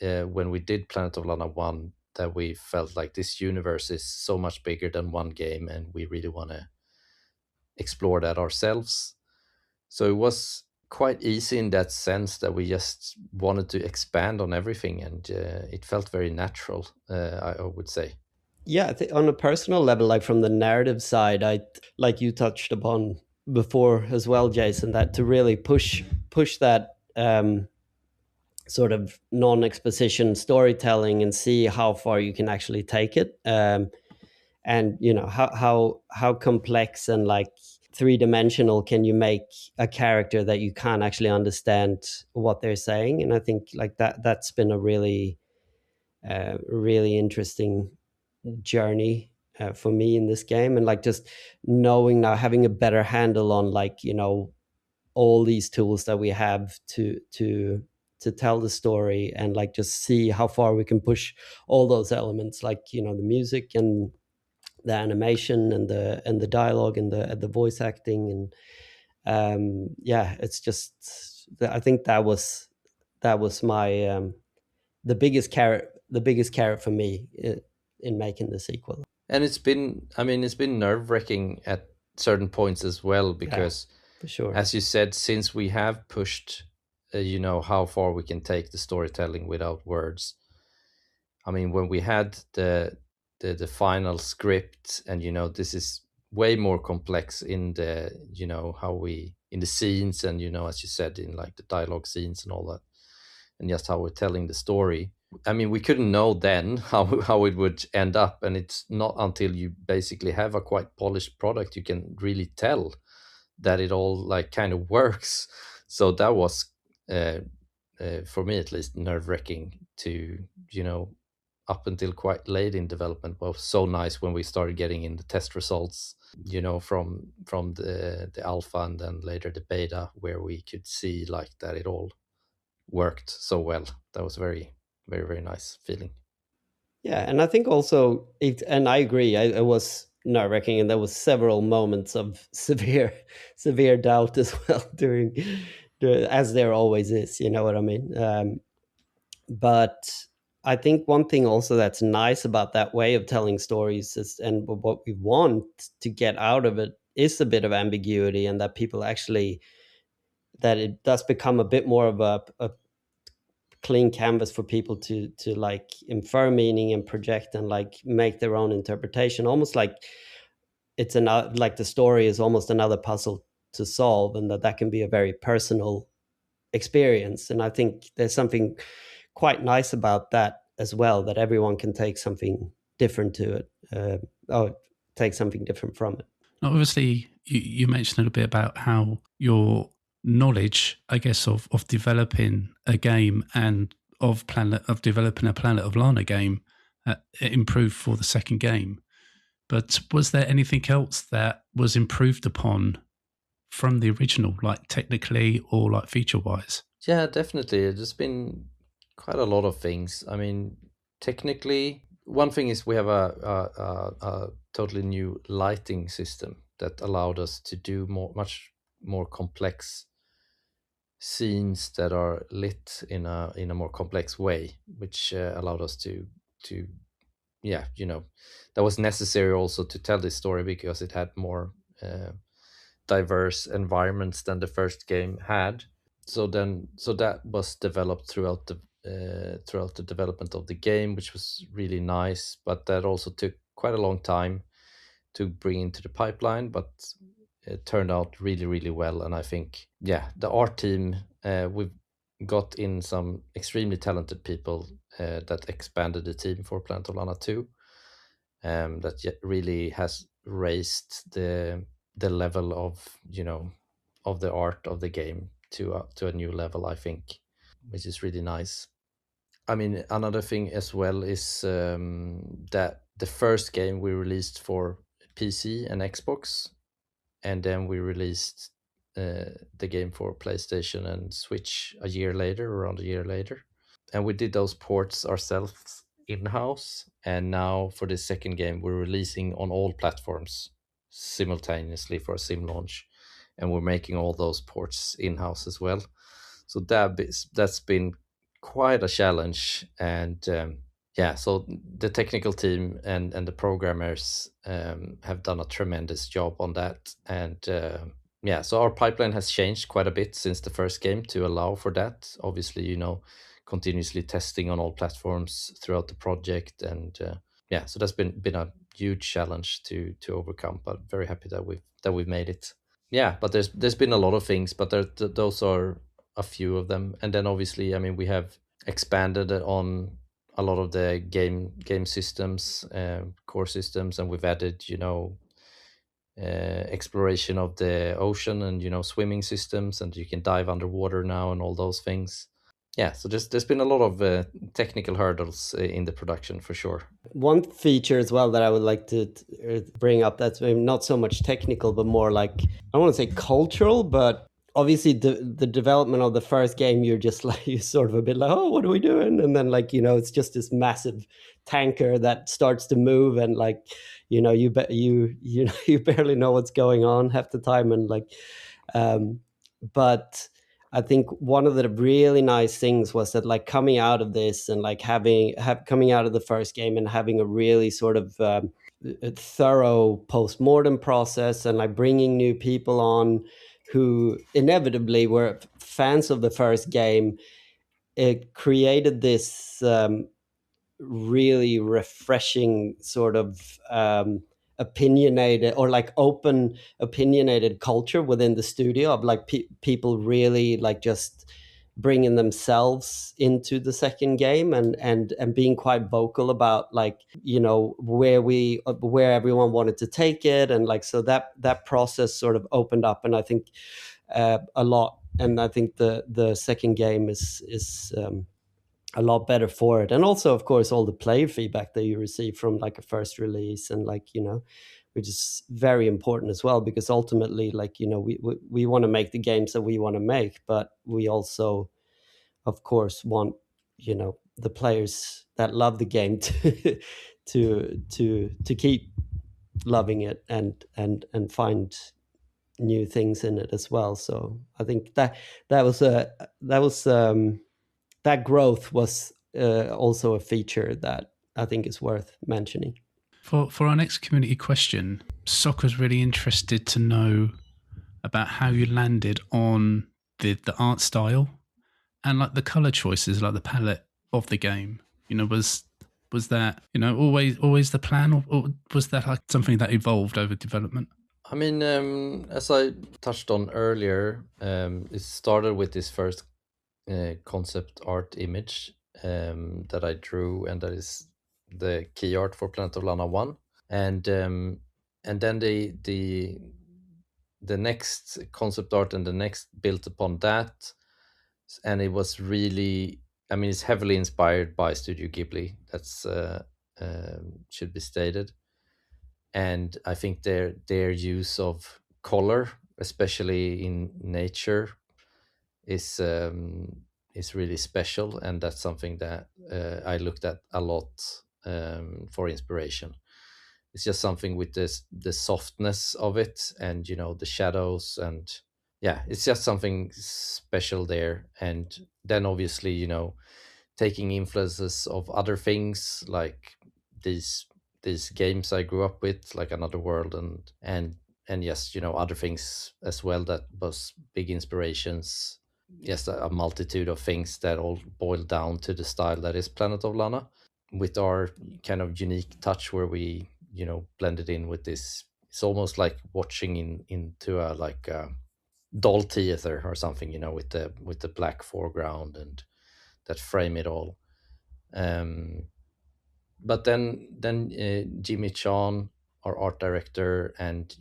when we did Planet of Lana 1, that we felt like this universe is so much bigger than one game, and we really want to explore that ourselves. So it was quite easy in that sense, that we just wanted to expand on everything, and it felt very natural, I would say. Yeah, I think on a personal level, like from the narrative side, like you touched upon before as well, Jason, that to really push that sort of non-exposition storytelling and see how far you can actually take it, and how complex and like three-dimensional can you make a character that you can't actually understand what they're saying. And I think like that's been a really really interesting journey for me in this game, and like just knowing now, having a better handle on like all these tools that we have to tell the story, and like just see how far we can push all those elements, like the music and the animation and the dialogue and the voice acting. And yeah, it's just, I think that was my the biggest carrot for me in making the sequel. And it's been nerve-wracking at certain points as well, because for sure, as you said, since we have pushed how far we can take the storytelling without words. I mean, when we had the final script, and this is way more complex in the how we in the scenes, and as you said, in like the dialogue scenes and all that, and just how we're telling the story. I mean, we couldn't know then how it would end up, and it's not until you basically have a quite polished product you can really tell that it all like kind of works. So that was for me at least nerve-wracking to up until quite late in development, was so nice when we started getting in the test results, from the alpha and then later the beta, where we could see like that it all worked so well. That was very, very, very nice feeling. Yeah, and I think also and I agree, I was nerve-wracking, and there was several moments of severe doubt as well during as there always is, you know what I mean. But I think one thing also that's nice about that way of telling stories is, and what we want to get out of it, is a bit of ambiguity, and that people actually, that it does become a bit more of a clean canvas for people to like infer meaning and project and like make their own interpretation, almost like it's like the story is almost another puzzle to solve, and that can be a very personal experience. And I think there's something quite nice about that as well, that everyone can take something different to it, or take something different from it. Obviously, you mentioned a little bit about how your knowledge, I guess, of developing a game and of developing a Planet of Lana game improved for the second game. But was there anything else that was improved upon from the original, like technically or like feature-wise? Yeah, definitely. There's been quite a lot of things. I mean, technically, one thing is we have a totally new lighting system that allowed us to do much more complex scenes that are lit in a more complex way, which allowed us to that was necessary also to tell this story, because it had more diverse environments than the first game had. So that was developed throughout the development of the game, which was really nice. But that also took quite a long time to bring into the pipeline. But it turned out really, really well. And I think, the art team, we've got in some extremely talented people that expanded the team for Planet of Lana II. That really has raised the level of of the art of the game to a new level, I think, which is really nice. I mean, another thing as well is that the first game we released for PC and Xbox and then we released the game for PlayStation and Switch around a year later. And we did those ports ourselves in-house. And now for the second game, we're releasing on all platforms simultaneously for a sim launch. And we're making all those ports in-house as well. So that's been quite a challenge. And so the technical team and the programmers have done a tremendous job on that. And so our pipeline has changed quite a bit since the first game to allow for that. Obviously, continuously testing on all platforms throughout the project. And so that's been a huge challenge to overcome, but very happy that we've made it. Yeah, but there's been a lot of things, but those are a few of them. And then obviously, I mean, we have expanded on a lot of the game systems, core systems, and we've added, exploration of the ocean and swimming systems, and you can dive underwater now and all those things. Yeah, so there's been a lot of technical hurdles in the production for sure. One feature as well that I would like to bring up that's maybe not so much technical, but more like, I don't want to say cultural, but obviously the development of the first game, you're just like, you're sort of a bit like, oh, what are we doing? And then like, it's just this massive tanker that starts to move, and like, you barely know what's going on half the time. And like, but I think one of the really nice things was that like coming out of this and like coming out of the first game and having a really sort of a thorough post-mortem process, and like bringing new people on who inevitably were fans of the first game, it created this really refreshing sort of opinionated or like open opinionated culture within the studio of like people really like just bringing themselves into the second game and being quite vocal about like where everyone wanted to take it, and like so that process sort of opened up, and I think a lot, and I think the second game is a lot better for it. And also, of course, all the player feedback that you receive from like a first release, and like, which is very important as well, because ultimately, like, we want to make the games that we want to make, but we also, of course, want, the players that love the game to keep loving it and find new things in it as well. So I think that growth was also a feature that I think is worth mentioning. For our next community question, Soccer's really interested to know about how you landed on the art style and like the color choices, like the palette of the game. Was that always the plan, or was that like something that evolved over development? I mean, as I touched on earlier, it started with this first concept art image that I drew, and that is the key art for Planet of Lana 1. And then the next concept art and the next built upon that, and it was really, I mean, it's heavily inspired by Studio Ghibli. That's should be stated. And I think their use of color, especially in nature, is really special, and that's something that I looked at a lot for inspiration. It's just something with the softness of it, and the shadows, and yeah, it's just something special there. And then obviously, taking influences of other things like these games I grew up with, like Another World, and yes, other things as well that was big inspirations. Yes, a multitude of things that all boil down to the style that is Planet of Lana, with our kind of unique touch where we blended in with this. It's almost like watching into a like a doll theater or something, with the black foreground and that frame it all. But then Jimmy Chan, our art director, and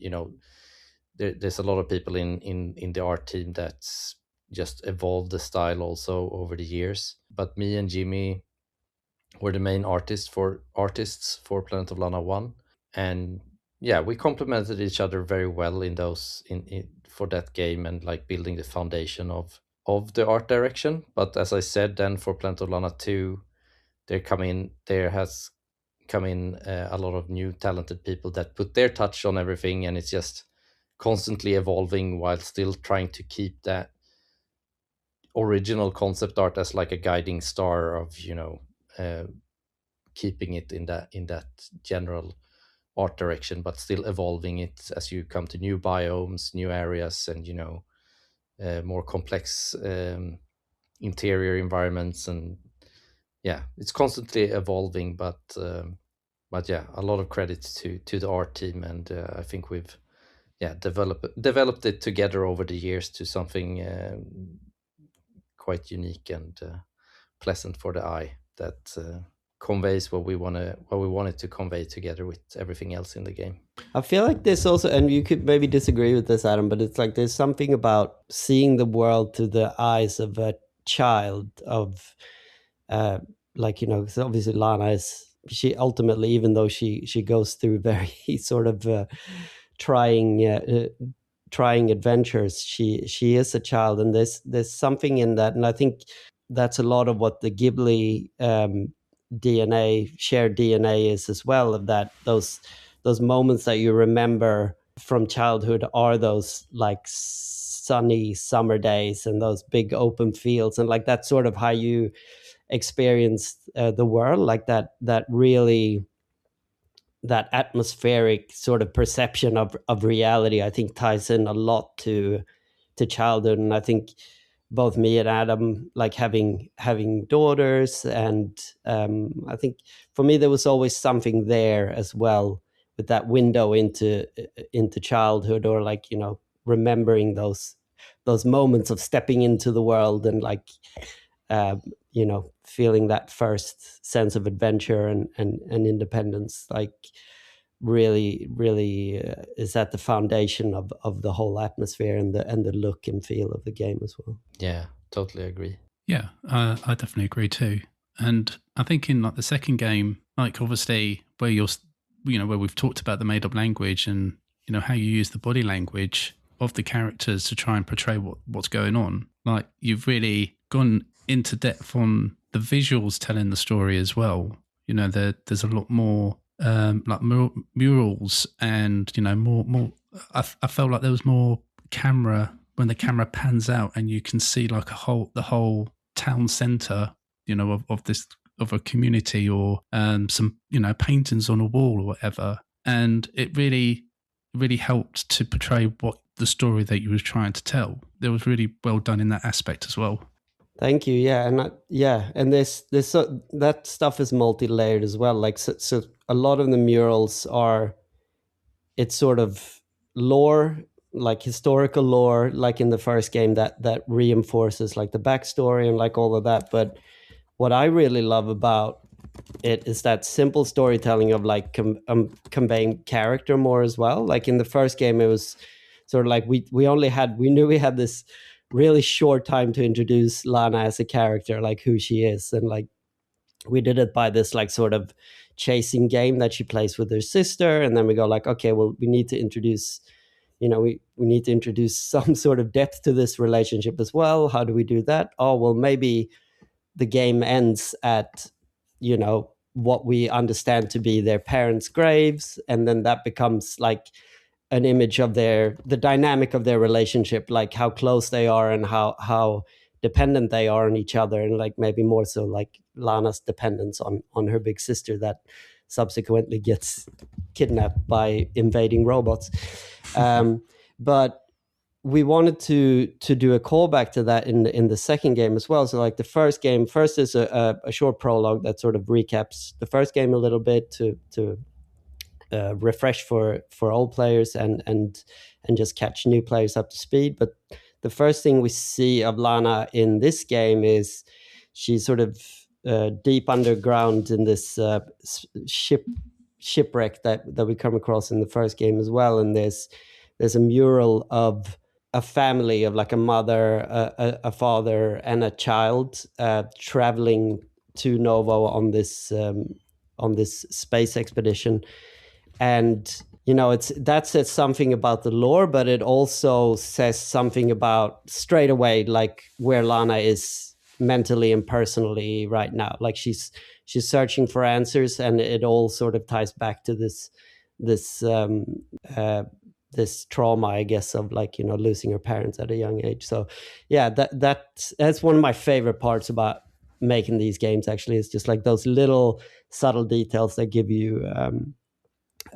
there's a lot of people in the art team that's just evolved the style also over the years. But me and Jimmy were the main artists for Planet of Lana 1, and yeah, we complemented each other very well in those in for that game, and like building the foundation of the art direction. But as I said, then for Planet of Lana 2, there has come in a lot of new talented people that put their touch on everything, and it's just constantly evolving while still trying to keep that original concept art as like a guiding star of, keeping it in that general art direction, but still evolving it as you come to new biomes, new areas, and more complex interior environments. And yeah, it's constantly evolving, but yeah, a lot of credit to the art team, and I think we've developed it together over the years to something quite unique and pleasant for the eye, that conveys what we wanted to convey together with everything else in the game. I feel like there's also, and you could maybe disagree with this, Adam, but it's like there's something about seeing the world through the eyes of a child, of like, because obviously Lana is, she ultimately, even though she goes through very sort of trying adventures, she is a child, and there's something in that, and I think that's a lot of what the Ghibli shared DNA is as well, of that those moments that you remember from childhood are those like sunny summer days and those big open fields, and like that's sort of how you experience the world, like that really, that atmospheric sort of perception of reality, I think ties in a lot to childhood. And I think both me and Adam, like having daughters, and I think for me there was always something there as well, with that window into childhood, or like, remembering those moments of stepping into the world, and like feeling that first sense of adventure and independence, like really is at the foundation of the whole atmosphere and the look and feel of the game as well. Yeah, totally agree. Yeah, I definitely agree too. And I think in like the second game, like obviously where where we've talked about the made up language, and how you use the body language of the characters to try and portray what's going on. Like you've really gone into depth on the visuals telling the story as well. There's a lot more like murals, and more. I felt like there was more camera when the camera pans out, and you can see like the whole town center, of a community, or some paintings on a wall or whatever, and it really helped to portray what the story that you were trying to tell. It was really well done in that aspect as well. Thank you. Yeah, and this that stuff is multi-layered as well. Like so a lot of the murals are, it's sort of lore, like historical lore, like in the first game, that reinforces like the backstory and like all of that. But what I really love about it is that simple storytelling of like conveying character more as well. Like in the first game, it was sort of like we knew we had this really short time to introduce Lana as a character, like who she is, and like we did it by this like sort of chasing game that she plays with her sister, and then we go like, okay, well, we need to introduce, we need to introduce some sort of depth to this relationship as well. How do we do that? Oh, well, maybe the game ends at what we understand to be their parents' graves, and then that becomes like an image of the dynamic of their relationship, like how close they are and how dependent they are on each other, and like maybe more so like Lana's dependence on her big sister that subsequently gets kidnapped by invading robots. But we wanted to do a callback to that in the second game as well. So like the first is a short prologue that sort of recaps the first game a little bit to refresh for old players and just catch new players up to speed. But the first thing we see of Lana in this game is she's sort of deep underground in this shipwreck that we come across in the first game as well. And there's a mural of a family of like a mother, a father, and a child traveling to Novo on this space expedition. And that says something about the lore, but it also says something about straight away, like where Lana is mentally and personally right now. Like she's searching for answers, and it all sort of ties back to this trauma, I guess, of like, losing her parents at a young age. So yeah, that's one of my favorite parts about making these games, actually. It's just like those little subtle details that give you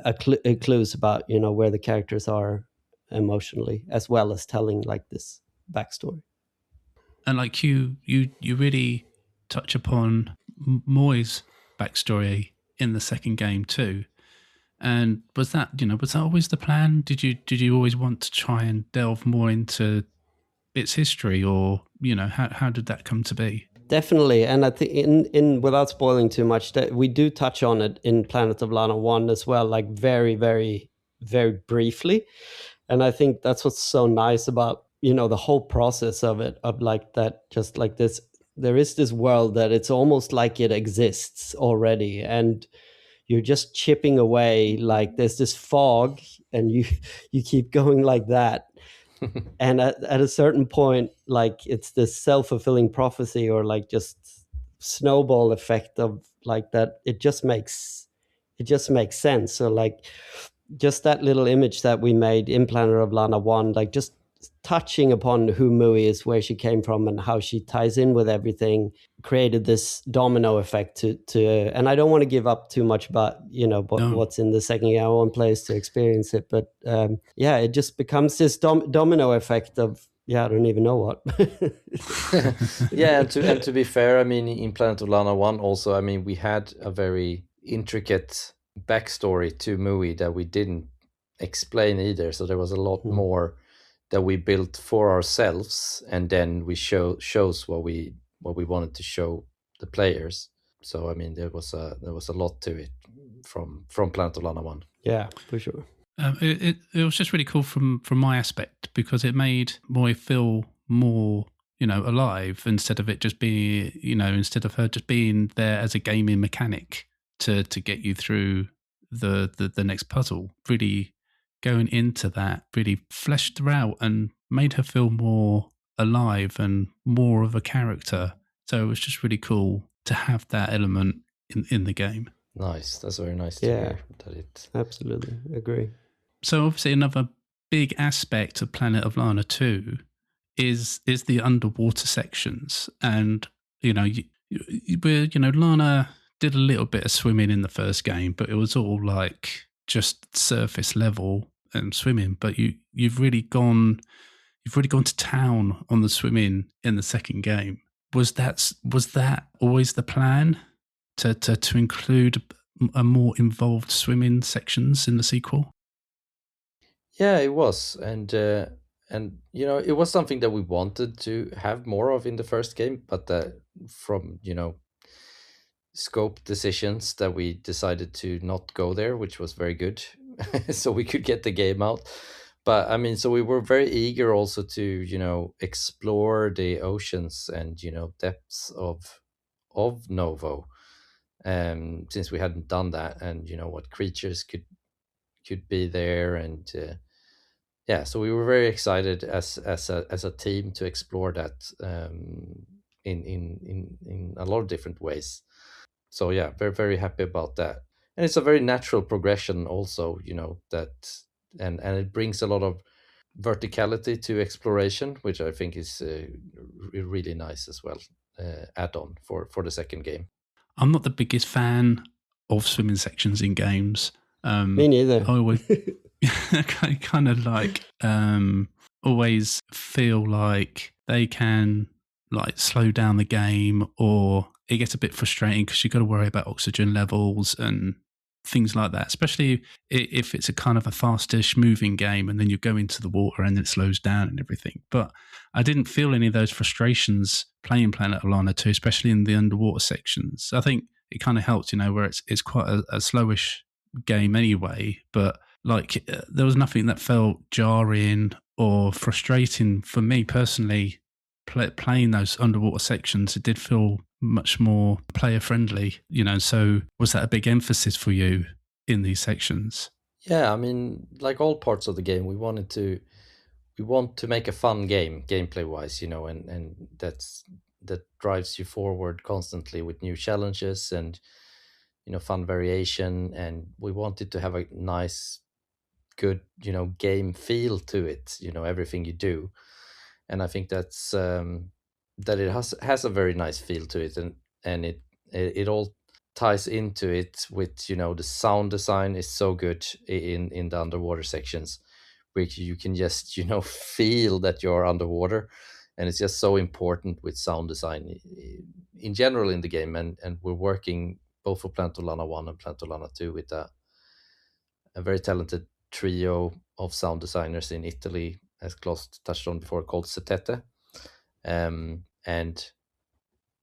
a clues about where the characters are emotionally, as well as telling like this backstory. And like you really touch upon Moy's backstory in the second game too. And was that always the plan? Did you always want to try and delve more into its history, or how did that come to be? Definitely, and I think in without spoiling too much, that we do touch on it in Planet of Lana 1 as well, like very, very, very briefly. And I think that's what's so nice about the whole process of it, of like that, just like this, there is this world that it's almost like it exists already, and you're just chipping away, like there's this fog, and you keep going like that. And at a certain point, like it's this self-fulfilling prophecy, or like just snowball effect of like that, it just makes sense. So like just that little image that we made in Planet of Lana 1, like just touching upon who Mui is, where she came from, and how she ties in with everything, created this domino effect to and I don't want to give up too much about what's in the second game. I want players to experience it, but it just becomes this domino effect of I don't even know what. Yeah, and to be fair, I mean, in Planet of Lana 1 also, I mean, we had a very intricate backstory to Mui that we didn't explain either, so there was a lot more that we built for ourselves, and then we shows what we wanted to show the players. So I mean, there was a lot to it from Planet of Lana 1. Yeah, for sure. It was just really cool from my aspect, because it made Moy feel more alive, instead of it just being instead of her just being there as a gaming mechanic to get you through the next puzzle. Really going into that really fleshed her out and made her feel more alive and more of a character. So it was just really cool to have that element in the game. Nice. That's very nice to hear. Absolutely agree. So obviously another big aspect of Planet of Lana 2 is the underwater sections. And, Lana did a little bit of swimming in the first game, but it was all like just surface level and swimming. But you've really gone to town on the swimming in the second game. Was that always the plan to include a more involved swimming sections in the sequel? Yeah, it was, and it was something that we wanted to have more of in the first game, but from scope decisions that we decided to not go there, which was very good, so we could get the game out. But I mean, so we were very eager also to explore the oceans and depths of Novo, since we hadn't done that, and what creatures could be there, and so we were very excited as a team to explore that in a lot of different ways. So yeah, very, very happy about that. And it's a very natural progression also, that and it brings a lot of verticality to exploration, which I think is really nice as well, add-on for the second game. I'm not the biggest fan of swimming sections in games. Me neither. I always I kind of like always feel like they can like slow down the game, or it gets a bit frustrating because you've got to worry about oxygen levels and things like that, especially if it's a kind of a fastish moving game and then you go into the water and it slows down and everything. But I didn't feel any of those frustrations playing Planet of Lana 2, especially in the underwater sections. I think it kind of helped, where it's quite a slowish game anyway, but like there was nothing that felt jarring or frustrating for me personally. Playing those underwater sections, it did feel much more player friendly, so was that a big emphasis for you in these sections? Yeah, I mean, like all parts of the game, we want to make a fun game, gameplay wise, and that drives you forward constantly with new challenges and fun variation, and we want it to have a nice, good game feel to it. Everything you do, and I think that it has a very nice feel to it, and it all ties into it with the sound design is so good in the underwater sections, which you can just feel that you're underwater, and it's just so important with sound design in general in the game, and we're working both for Planet of Lana 1 and Planet of Lana 2 with a very talented trio of sound designers in Italy, as Klas touched on before, called Setete. And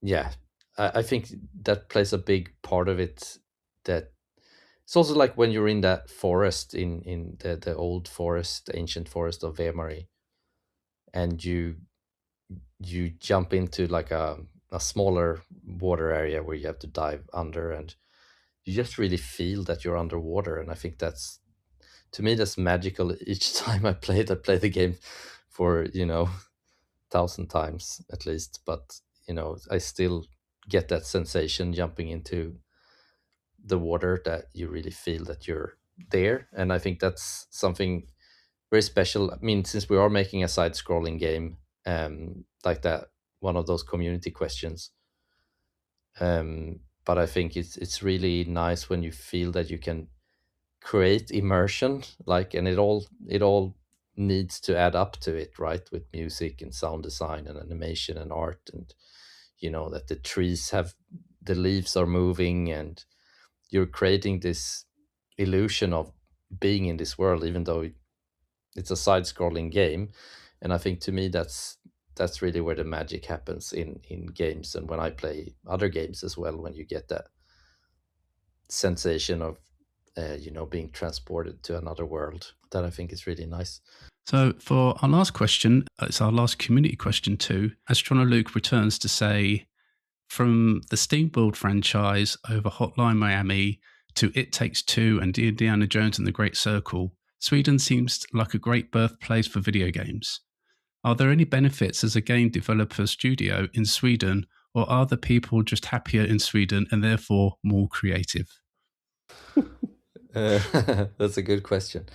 yeah, I think that plays a big part of it. That it's also like when you're in that forest, in the old forest, ancient forest of Vemari, and you jump into like a smaller water area where you have to dive under, and you just really feel that you're underwater. And I think that's, to me, that's magical. Each time I play the game for 1,000 times at least, but I still get that sensation jumping into the water, that you really feel that you're there. And I think that's something very special. I mean, since we are making a side-scrolling game, like that, one of those community questions. But I think it's really nice when you feel that you can create immersion, like, and it all needs to add up to it, right? With music and sound design and animation and art, and that the trees have, the leaves are moving, and you're creating this illusion of being in this world, even though it's a side-scrolling game. And I think, to me, that's really where the magic happens in games, and when I play other games as well, when you get that sensation of being transported to another world, that I think is really nice. So for our last question, it's our last community question too. Astronaut Luke returns to say, from the SteamWorld franchise over Hotline Miami to It Takes Two and Indiana Jones and the Great Circle, Sweden seems like a great birthplace for video games. Are there any benefits as a game developer studio in Sweden, or are the people just happier in Sweden and therefore more creative? That's a good question.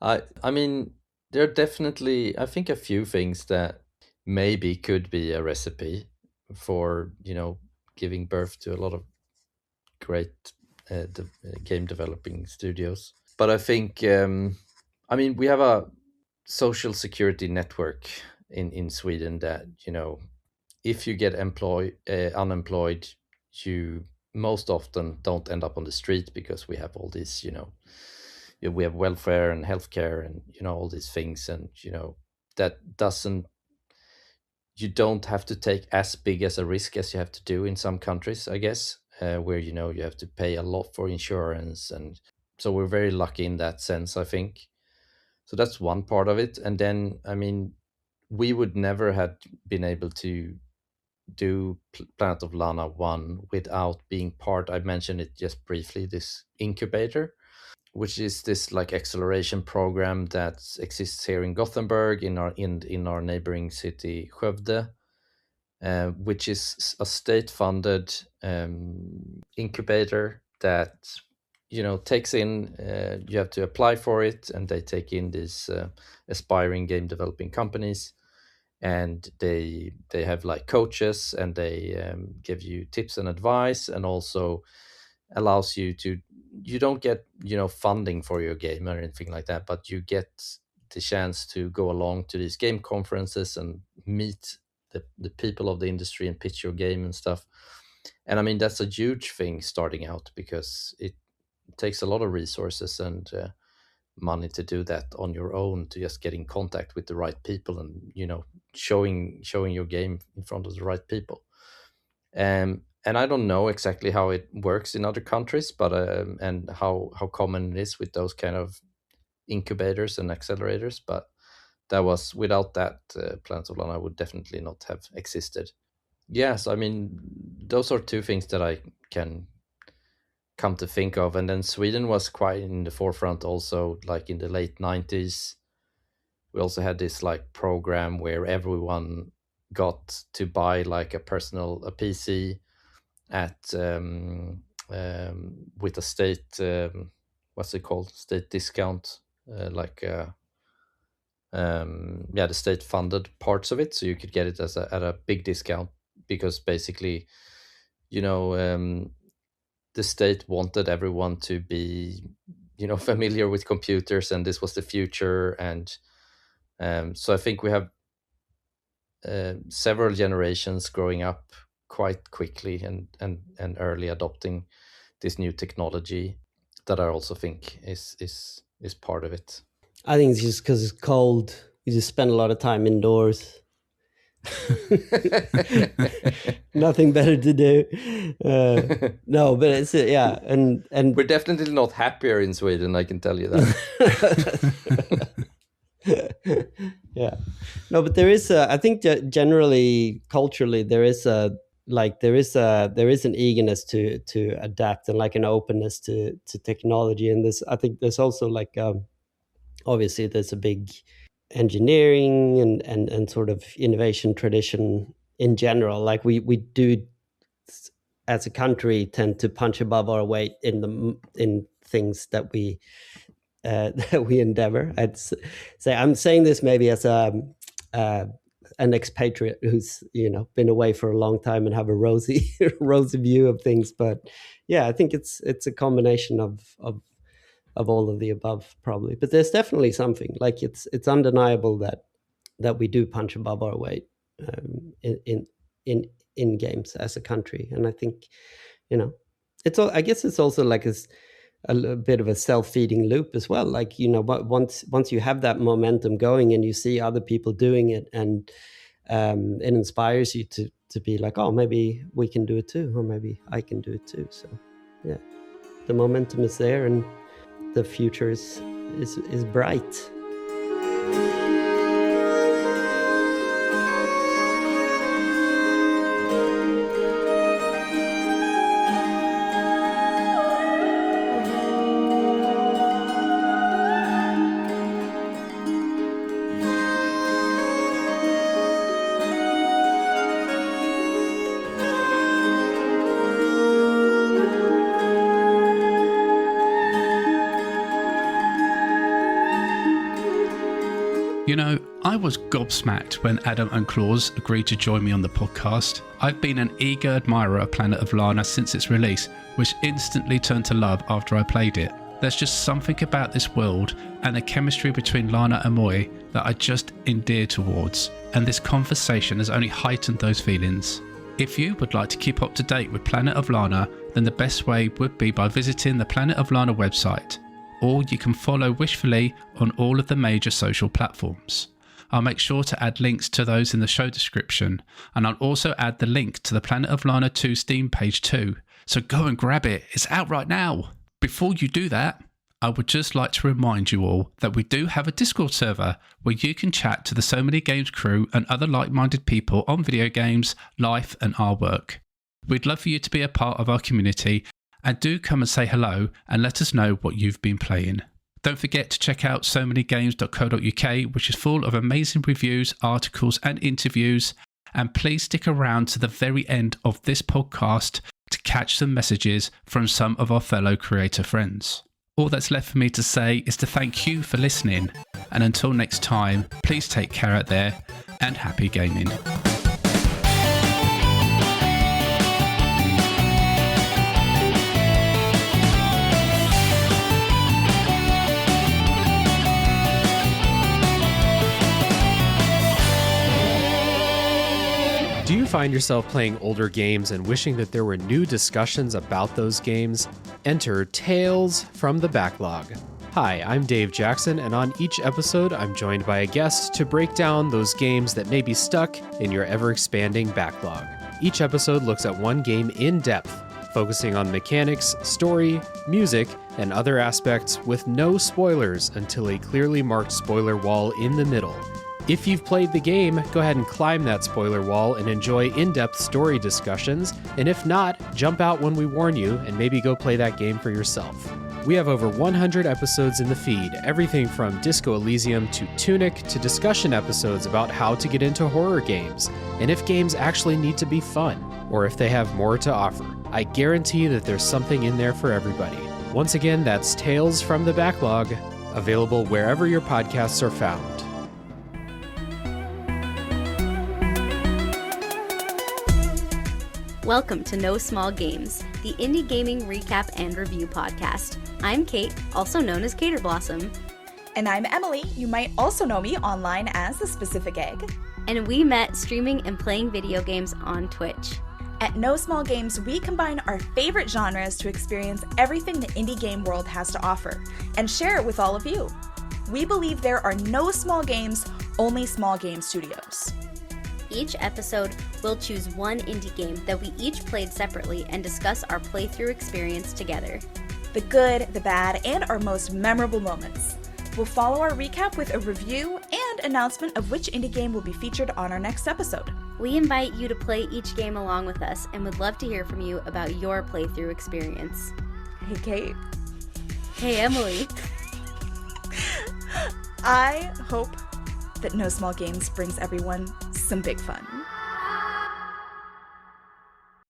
I mean, there are definitely, I think, a few things that maybe could be a recipe for giving birth to a lot of great game developing studios. But I think, I mean, we have a social security network in Sweden that if you get unemployed, you most often don't end up on the street, because we have all these we have welfare and healthcare and all these things, and that doesn't, you don't have to take as big as a risk as you have to do in some countries, I guess, where you have to pay a lot for insurance. And so we're very lucky in that sense, I think. So that's one part of it. And then, I mean, we would never have been able to do Planet of Lana 1 without being part, I mentioned it just briefly, this incubator, which is this like acceleration program that exists here in Gothenburg, in our neighboring city Skövde, which is a state-funded incubator that takes in, you have to apply for it, and they take in these aspiring game developing companies, and they have like coaches, and they give you tips and advice, and also allows you to, you don't get funding for your game or anything like that, but you get the chance to go along to these game conferences and meet the people of the industry and pitch your game and stuff. And I mean, that's a huge thing starting out, because it takes a lot of resources and money to do that on your own, to just get in contact with the right people, and showing your game in front of the right people. And I don't know exactly how it works in other countries, but and how common it is with those kind of incubators and accelerators. But that was, without that, Planet of Lana would definitely not have existed. Yes, I mean, those are two things that I can come to think of. And then Sweden was quite in the forefront also, like in the late 90s. We also had this like program where everyone got to buy like a PC at with a state what's it called, state discount, the state funded parts of it, so you could get it at a big discount, because basically, the state wanted everyone to be, familiar with computers, and this was the future. And so I think we have several generations growing up quite quickly and early adopting this new technology that I also think is part of it. I think it's just because it's cold. You just spend a lot of time indoors. Nothing better to do. No, but it's and we're definitely not happier in Sweden, I can tell you that. Yeah, no, but there is I think generally culturally there is an eagerness to adapt, and like an openness to technology. And this, I think there's also like obviously there's a big engineering and sort of innovation tradition in general. Like we do as a country tend to punch above our weight in things that we endeavor. I'd say I'm saying this maybe as an expatriate who's been away for a long time and have a rosy view of things. But yeah, I think it's a combination of all of the above, probably. But there's definitely something like it's undeniable that we do punch above our weight in games as a country. And I think I guess it's also like a bit of a self-feeding loop as well. Like once you have that momentum going and you see other people doing it, and it inspires you to be like, oh, maybe we can do it too, or maybe I can do it too. So yeah, the momentum is there, and the future is bright. I was gobsmacked when Adam and Klas agreed to join me on the podcast. I've been an eager admirer of Planet of Lana since its release, which instantly turned to love after I played it. There's just something about this world and the chemistry between Lana and Moi that I just endear towards, and this conversation has only heightened those feelings. If you would like to keep up to date with Planet of Lana, then the best way would be by visiting the Planet of Lana website, or you can follow Wishfully on all of the major social platforms. I'll make sure to add links to those in the show description, and I'll also add the link to the Planet of Lana II Steam page too, so go and grab it, it's out right now. Before you do that, I would just like to remind you all that we do have a Discord server where you can chat to the So Many Games crew and other like-minded people on video games, life and our work. We'd love for you to be a part of our community, and do come and say hello and let us know what you've been playing. Don't forget to check out somanygames.co.uk, which is full of amazing reviews, articles and interviews. And please stick around to the very end of this podcast to catch some messages from some of our fellow creator friends. All that's left for me to say is to thank you for listening. And until next time, please take care out there and happy gaming. Do you find yourself playing older games and wishing that there were new discussions about those games? Enter Tales from the Backlog. Hi, I'm Dave Jackson, and on each episode, I'm joined by a guest to break down those games that may be stuck in your ever-expanding backlog. Each episode looks at one game in depth, focusing on mechanics, story, music, and other aspects with no spoilers until a clearly marked spoiler wall in the middle. If you've played the game, go ahead and climb that spoiler wall and enjoy in-depth story discussions, and if not, jump out when we warn you and maybe go play that game for yourself. We have over 100 episodes in the feed, everything from Disco Elysium to Tunic to discussion episodes about how to get into horror games, and if games actually need to be fun, or if they have more to offer. I guarantee that there's something in there for everybody. Once again, that's Tales from the Backlog, available wherever your podcasts are found. Welcome to No Small Games, the indie gaming recap and review podcast. I'm Kate, also known as Cater Blossom. And I'm Emily. You might also know me online as The Specific Egg. And we met streaming and playing video games on Twitch. At No Small Games, we combine our favorite genres to experience everything the indie game world has to offer and share it with all of you. We believe there are no small games, only small game studios. Each episode, we'll choose one indie game that we each played separately and discuss our playthrough experience together. The good, the bad, and our most memorable moments. We'll follow our recap with a review and announcement of which indie game will be featured on our next episode. We invite you to play each game along with us and would love to hear from you about your playthrough experience. Hey, Kate. Hey, Emily. I hope that No Small Games brings everyone some big fun.